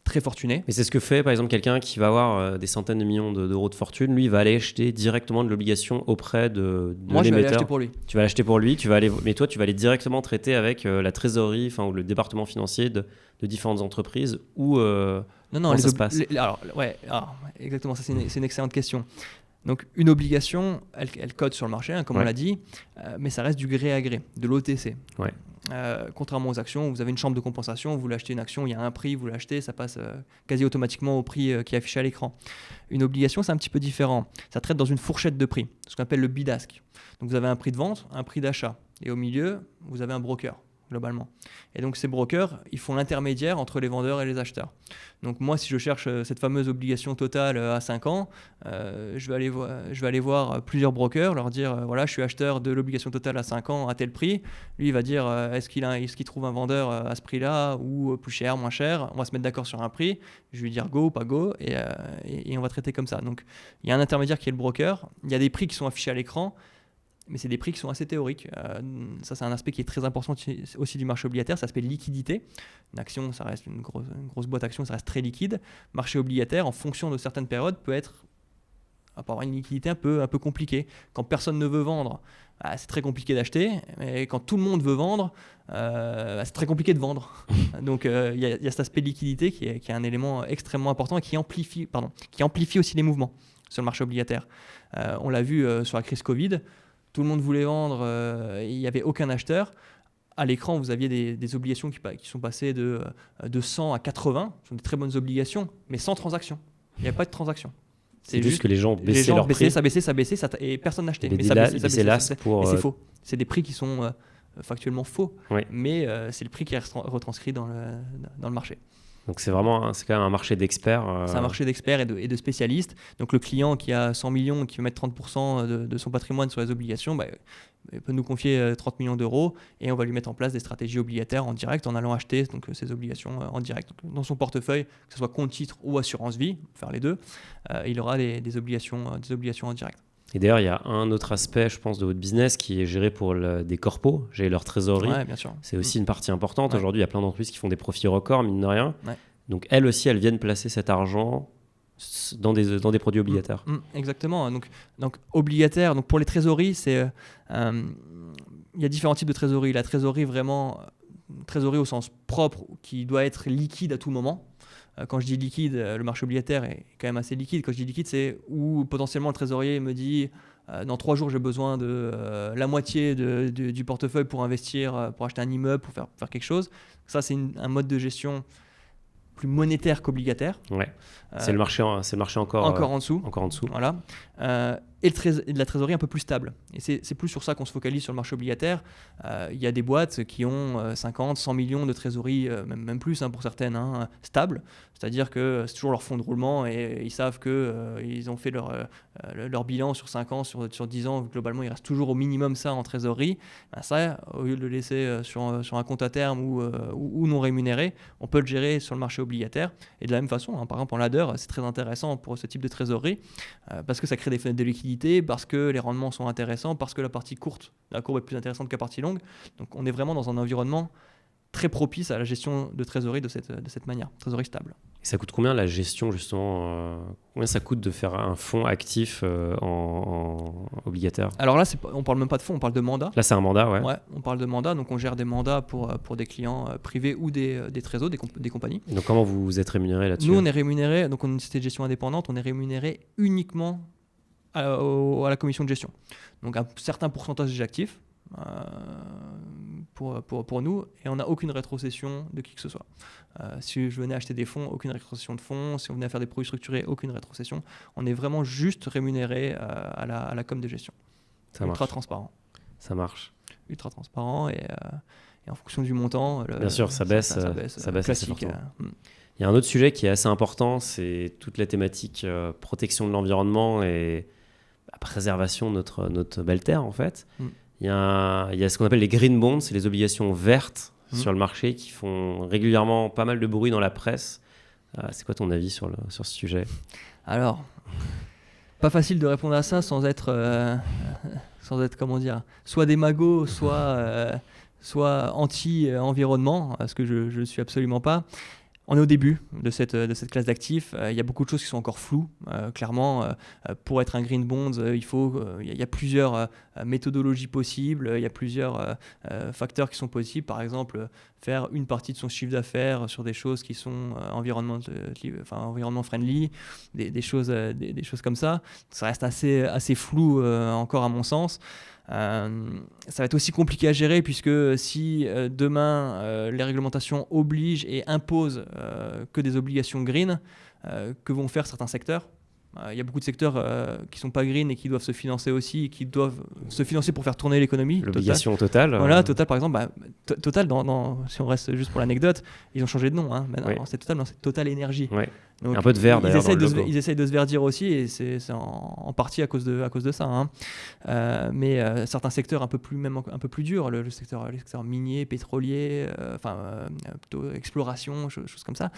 très fortunés. Mais c'est ce que fait par exemple quelqu'un qui va avoir des centaines de millions d'euros de fortune. Lui, il va aller acheter directement de l'obligation auprès de Moi, je vais aller acheter pour lui. Tu vas l'acheter pour lui, mais toi, tu vas aller directement traiter avec la trésorerie, ou le département financier de différentes entreprises ou non, ça se passe exactement, ça c'est une excellente question. Donc une obligation, elle cote sur le marché, comme on l'a dit, mais ça reste du gré à gré, de l'OTC. Ouais. Contrairement aux actions, vous avez une chambre de compensation, vous voulez acheter une action, il y a un prix, vous l'achetez, ça passe quasi automatiquement au prix qui est affiché à l'écran. Une obligation, c'est un petit peu différent. Ça traite dans une fourchette de prix, ce qu'on appelle le bid-ask. Donc vous avez un prix de vente, un prix d'achat, et au milieu, vous avez un broker, globalement. Et donc ces brokers, ils font l'intermédiaire entre les vendeurs et les acheteurs. Donc moi, si je cherche cette fameuse obligation totale à 5 ans, je vais aller voir plusieurs brokers, leur dire voilà, je suis acheteur de l'obligation totale à 5 ans à tel prix. Lui, il va dire est-ce qu'il trouve un vendeur à ce prix-là ou plus cher, moins cher. On va se mettre d'accord sur un prix. Je vais lui dire go ou pas go et on va traiter comme ça. Donc il y a un intermédiaire qui est le broker. Il y a des prix qui sont affichés à l'écran, mais c'est des prix qui sont assez théoriques. Ça, c'est un aspect qui est très important aussi du marché obligataire, c'est l'aspect liquidité. Une action, ça reste une grosse boîte action, ça reste très liquide. Marché obligataire, en fonction de certaines périodes, peut avoir une liquidité un peu compliquée. Quand personne ne veut vendre, c'est très compliqué d'acheter. Et quand tout le monde veut vendre, c'est très compliqué de vendre. Donc, il y a cet aspect liquidité qui est un élément extrêmement important et qui amplifie aussi les mouvements sur le marché obligataire. On l'a vu sur la crise Covid. Tout le monde voulait vendre, il n'y avait aucun acheteur. À l'écran, vous aviez des obligations qui sont passées de 100 à 80. Ce sont des très bonnes obligations, mais sans transaction. Il n'y avait pas de transaction. C'est juste que les gens baissaient leur prix. Ça baissait, et personne n'achetait. Mais c'est faux. C'est des prix qui sont factuellement faux, mais c'est le prix qui est retranscrit dans le marché. Donc c'est quand même un marché d'experts. C'est un marché d'experts et de spécialistes. Donc le client qui a 100 millions et qui veut mettre 30% de son patrimoine sur les obligations, il peut nous confier 30 millions d'euros et on va lui mettre en place des stratégies obligataires en direct en allant acheter ces obligations en direct. Donc, dans son portefeuille, que ce soit compte titre ou assurance vie, faire les deux, il aura des obligations en direct. Et d'ailleurs, il y a un autre aspect, je pense, de votre business qui est géré pour des corpos, gérer leur trésorerie. Ouais, bien sûr. C'est aussi une partie importante. Ouais. Aujourd'hui, il y a plein d'entreprises qui font des profits records, mine de rien. Ouais. Donc, elles aussi, elles viennent placer cet argent dans des produits obligataires. Exactement. Donc obligataire. Donc pour les trésoreries, il y a différents types de trésorerie. La trésorerie vraiment trésorerie au sens propre qui doit être liquide à tout moment. Quand je dis liquide, le marché obligataire est quand même assez liquide. Quand je dis liquide, c'est où potentiellement le trésorier me dit dans 3 jours, j'ai besoin de la moitié du portefeuille pour investir, pour acheter un immeuble, pour faire quelque chose. Ça, c'est un mode de gestion plus monétaire qu'obligataire. Ouais. C'est le marché encore en dessous. Encore en dessous. Voilà. Et de la trésorerie un peu plus stable. Et c'est plus sur ça qu'on se focalise sur le marché obligataire. Il y a des boîtes qui ont 50, 100 millions de trésorerie, même plus pour certaines, stables. C'est-à-dire que c'est toujours leur fonds de roulement et ils savent qu'ils ont fait leur bilan sur 5 ans, sur 10 ans. Globalement, il reste toujours au minimum ça en trésorerie. Ça, au lieu de le laisser sur un compte à terme ou non rémunéré, on peut le gérer sur le marché obligataire. Et de la même façon, par exemple, en ladder, c'est très intéressant pour ce type de trésorerie parce que ça crée des fenêtres de liquidité, parce que les rendements sont intéressants, parce que la partie courte de la courbe est plus intéressante que la partie longue. Donc on est vraiment dans un environnement très propice à la gestion de trésorerie de cette manière, trésorerie stable. Et ça coûte combien la gestion justement combien ça coûte de faire un fonds actif en obligataire? Alors là, on parle même pas de fonds, on parle de mandat. Là, c'est un mandat, ouais. Ouais, on parle de mandat, donc on gère des mandats pour des clients privés ou des trésors, des compagnies. Et donc comment vous êtes rémunéré là-dessus? Nous, on est rémunéré, donc on est une société de gestion indépendante, on est rémunéré uniquement à la commission de gestion. Donc un certain pourcentage des actifs pour nous, et on n'a aucune rétrocession de qui que ce soit. Si je venais acheter des fonds, aucune rétrocession de fonds. Si on venait à faire des produits structurés, aucune rétrocession. On est vraiment juste rémunéré à la com de gestion. Ça ultra marche. Transparent. Ça marche. Ultra transparent et en fonction du montant, bien sûr, ça baisse assez classique. fortement. Il y a un autre sujet qui est assez important, c'est toute la thématique protection de l'environnement et préservation de notre belle terre en fait. Il y a ce qu'on appelle les green bonds, c'est les obligations vertes sur le marché qui font régulièrement pas mal de bruit dans la presse. C'est quoi ton avis sur ce sujet? Alors, pas facile de répondre à ça sans être comment dire, soit démago, soit anti-environnement, ce que je ne suis absolument pas. On est au début de cette classe d'actifs. Il y a beaucoup de choses qui sont encore floues. Clairement, pour être un green bond, il y a plusieurs méthodologies possibles. Il y a plusieurs facteurs qui sont possibles. Par exemple, faire une partie de son chiffre d'affaires sur des choses qui sont environnement friendly, des choses comme ça. Ça reste assez flou encore à mon sens. Ça va être aussi compliqué à gérer puisque si demain les réglementations obligent et imposent que des obligations green, que vont faire certains secteurs? Il y a beaucoup de secteurs qui ne sont pas green et qui doivent se financer aussi, et qui doivent se financer pour faire tourner l'économie. L'obligation Total. Voilà, Total par exemple. Total, si on reste juste pour l'anecdote, ils ont changé de nom. Maintenant, c'est Total, non, c'est Total Énergie. Oui. Donc, un peu de vert d'ailleurs dans le logo. Ils essayent de se verdir aussi et c'est en partie à cause de ça. Mais certains secteurs un peu plus durs, le secteur minier, pétrolier, plutôt exploration, choses comme ça,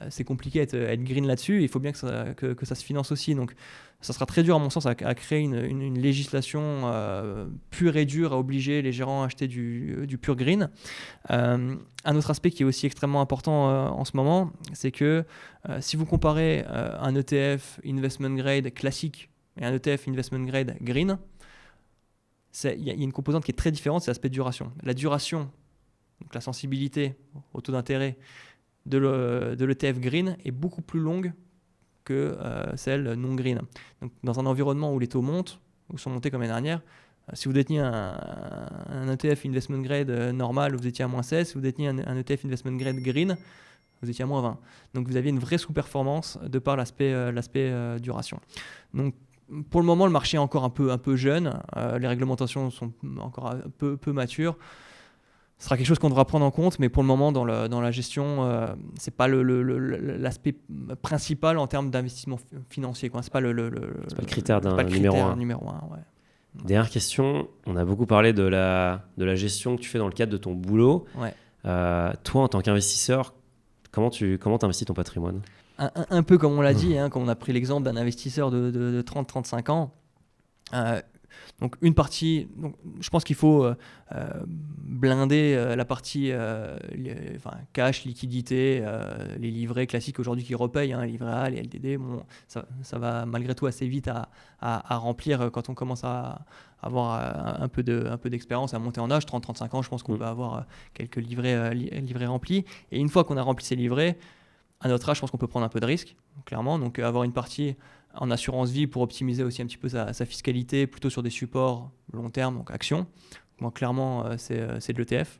c'est compliqué être green là-dessus. Il faut bien que ça se finance aussi. Donc ça sera très dur à mon sens à créer une législation pure et dure à obliger les gérants à acheter du pur green. Un autre aspect qui est aussi extrêmement important en ce moment, c'est que si vous comparez un ETF investment grade classique et un ETF investment grade green, il y a une composante qui est très différente, c'est l'aspect duration. La duration, donc la sensibilité au taux d'intérêt de l'ETF green est beaucoup plus longue que celle non green. Donc, dans un environnement où les taux montent, ou sont montés comme l'année dernière, si vous déteniez un ETF investment grade normal, vous étiez à -16. Si vous déteniez un ETF investment grade green, vous étiez à -20. Donc vous aviez une vraie sous-performance de par l'aspect duration. Donc pour le moment, le marché est encore un peu jeune. Les réglementations sont encore un peu matures. Ce sera quelque chose qu'on devra prendre en compte, mais pour le moment, dans la gestion, c'est pas l'aspect principal en termes d'investissement financier. C'est pas le critère numéro un. Ouais. Dernière question, on a beaucoup parlé de la gestion que tu fais dans le cadre de ton boulot. Ouais. Toi, en tant qu'investisseur, comment t'investis ton patrimoine? Un peu comme on l'a dit, comme on a pris l'exemple d'un investisseur de 30-35 ans. Donc une partie, donc, je pense qu'il faut blinder la partie cash, liquidité, les livrets classiques aujourd'hui qui repayent, les livrets A, les LDD, bon, ça va malgré tout assez vite à remplir quand on commence à avoir un peu d'expérience, à monter en âge, 30-35 ans, je pense qu'on peut avoir quelques livrets remplis. Et une fois qu'on a rempli ces livrets, à notre âge, je pense qu'on peut prendre un peu de risque, clairement. Donc avoir une partie en assurance vie pour optimiser aussi un petit peu sa fiscalité, plutôt sur des supports long terme, donc actions. Moi, clairement, c'est de l'ETF.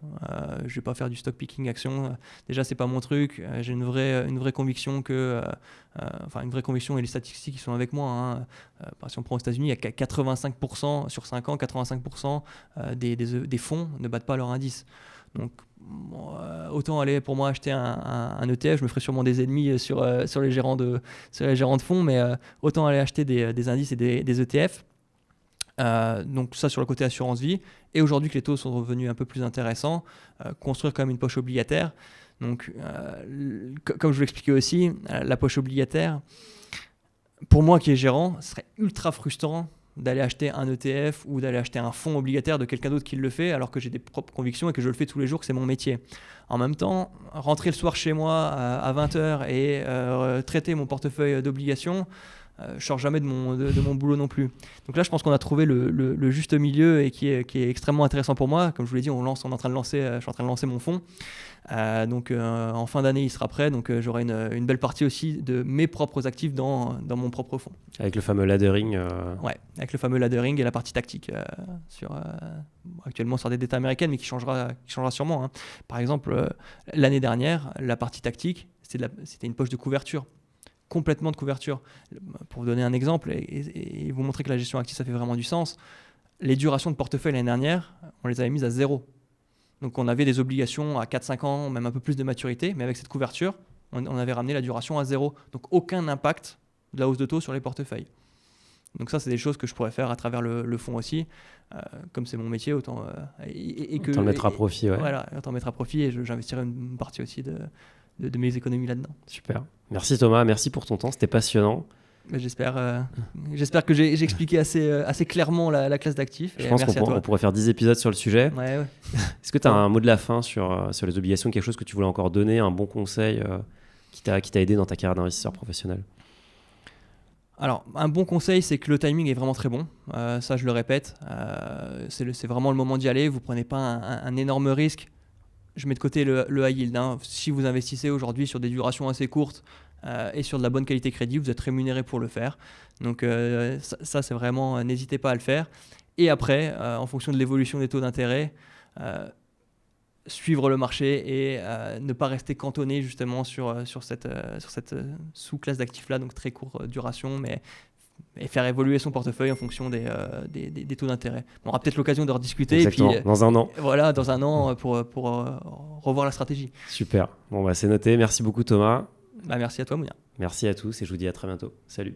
Je ne vais pas faire du stock picking action. Déjà, ce n'est pas mon truc. J'ai une vraie conviction une vraie conviction, et les statistiques qui sont avec moi. Si on prend aux États-Unis, il y a 85% sur 5 ans, 85% des fonds ne battent pas leur indice. Donc, autant aller pour moi acheter un ETF. Je me ferai sûrement des ennemis sur les gérants de fonds, mais autant aller acheter des indices et des ETF. Donc ça sur le côté assurance vie. Et aujourd'hui que les taux sont revenus un peu plus intéressants, construire quand même une poche obligataire. Donc comme je vous l'expliquais aussi, la poche obligataire, pour moi qui est gérant, ce serait ultra frustrant d'aller acheter un ETF ou d'aller acheter un fonds obligataire de quelqu'un d'autre qui le fait, alors que j'ai des propres convictions et que je le fais tous les jours, que c'est mon métier. En même temps, rentrer le soir chez moi à 20h et traiter mon portefeuille d'obligations, je ne sors jamais de mon boulot non plus. Donc là, je pense qu'on a trouvé le juste milieu et qui est extrêmement intéressant pour moi. Comme je vous l'ai dit, je suis en train de lancer mon fonds. Donc en fin d'année, il sera prêt. Donc j'aurai une belle partie aussi de mes propres actifs dans mon propre fonds. Avec le fameux laddering. Ouais, avec le fameux laddering et la partie tactique actuellement sur des dettes américaines, mais qui changera sûrement. Par exemple, l'année dernière, la partie tactique, c'était une poche de couverture. Complètement de couverture. Pour vous donner un exemple et vous montrer que la gestion active, ça fait vraiment du sens, les durations de portefeuille l'année dernière, on les avait mises à 0. Donc on avait des obligations à 4-5 ans, même un peu plus de maturité, mais avec cette couverture, on avait ramené la duration à 0. Donc aucun impact de la hausse de taux sur les portefeuilles. Donc ça, c'est des choses que je pourrais faire à travers le fonds aussi. Comme c'est mon métier, autant... autant le mettre à profit. Ouais. Voilà, autant mettre à profit et j'investirai une partie aussi de mes économies là-dedans. Super. Merci Thomas, merci pour ton temps, c'était passionnant. J'espère que j'ai expliqué assez clairement la classe d'actifs. Je pense qu'on pourrait faire 10 épisodes sur le sujet. Ouais. Est-ce que tu as un mot de la fin sur les obligations, quelque chose que tu voulais encore donner, un bon conseil qui t'a aidé dans ta carrière d'investisseur professionnel ? Alors, un bon conseil, c'est que le timing est vraiment très bon. Ça, je le répète. C'est vraiment le moment d'y aller. Vous ne prenez pas un énorme risque. Je mets de côté le high yield. Si vous investissez aujourd'hui sur des durations assez courtes et sur de la bonne qualité crédit, vous êtes rémunéré pour le faire. Donc ça, c'est vraiment, n'hésitez pas à le faire. Et après, en fonction de l'évolution des taux d'intérêt, suivre le marché et ne pas rester cantonné justement sur cette sous-classe d'actifs-là, donc très courte duration, et faire évoluer son portefeuille en fonction des taux d'intérêt. On aura peut-être l'occasion de rediscuter. Exactement, et puis, dans un an. Voilà, dans un an pour revoir la stratégie. Super. Bon, c'est noté. Merci beaucoup Thomas. Merci à toi Mounir. Merci à tous et je vous dis à très bientôt. Salut.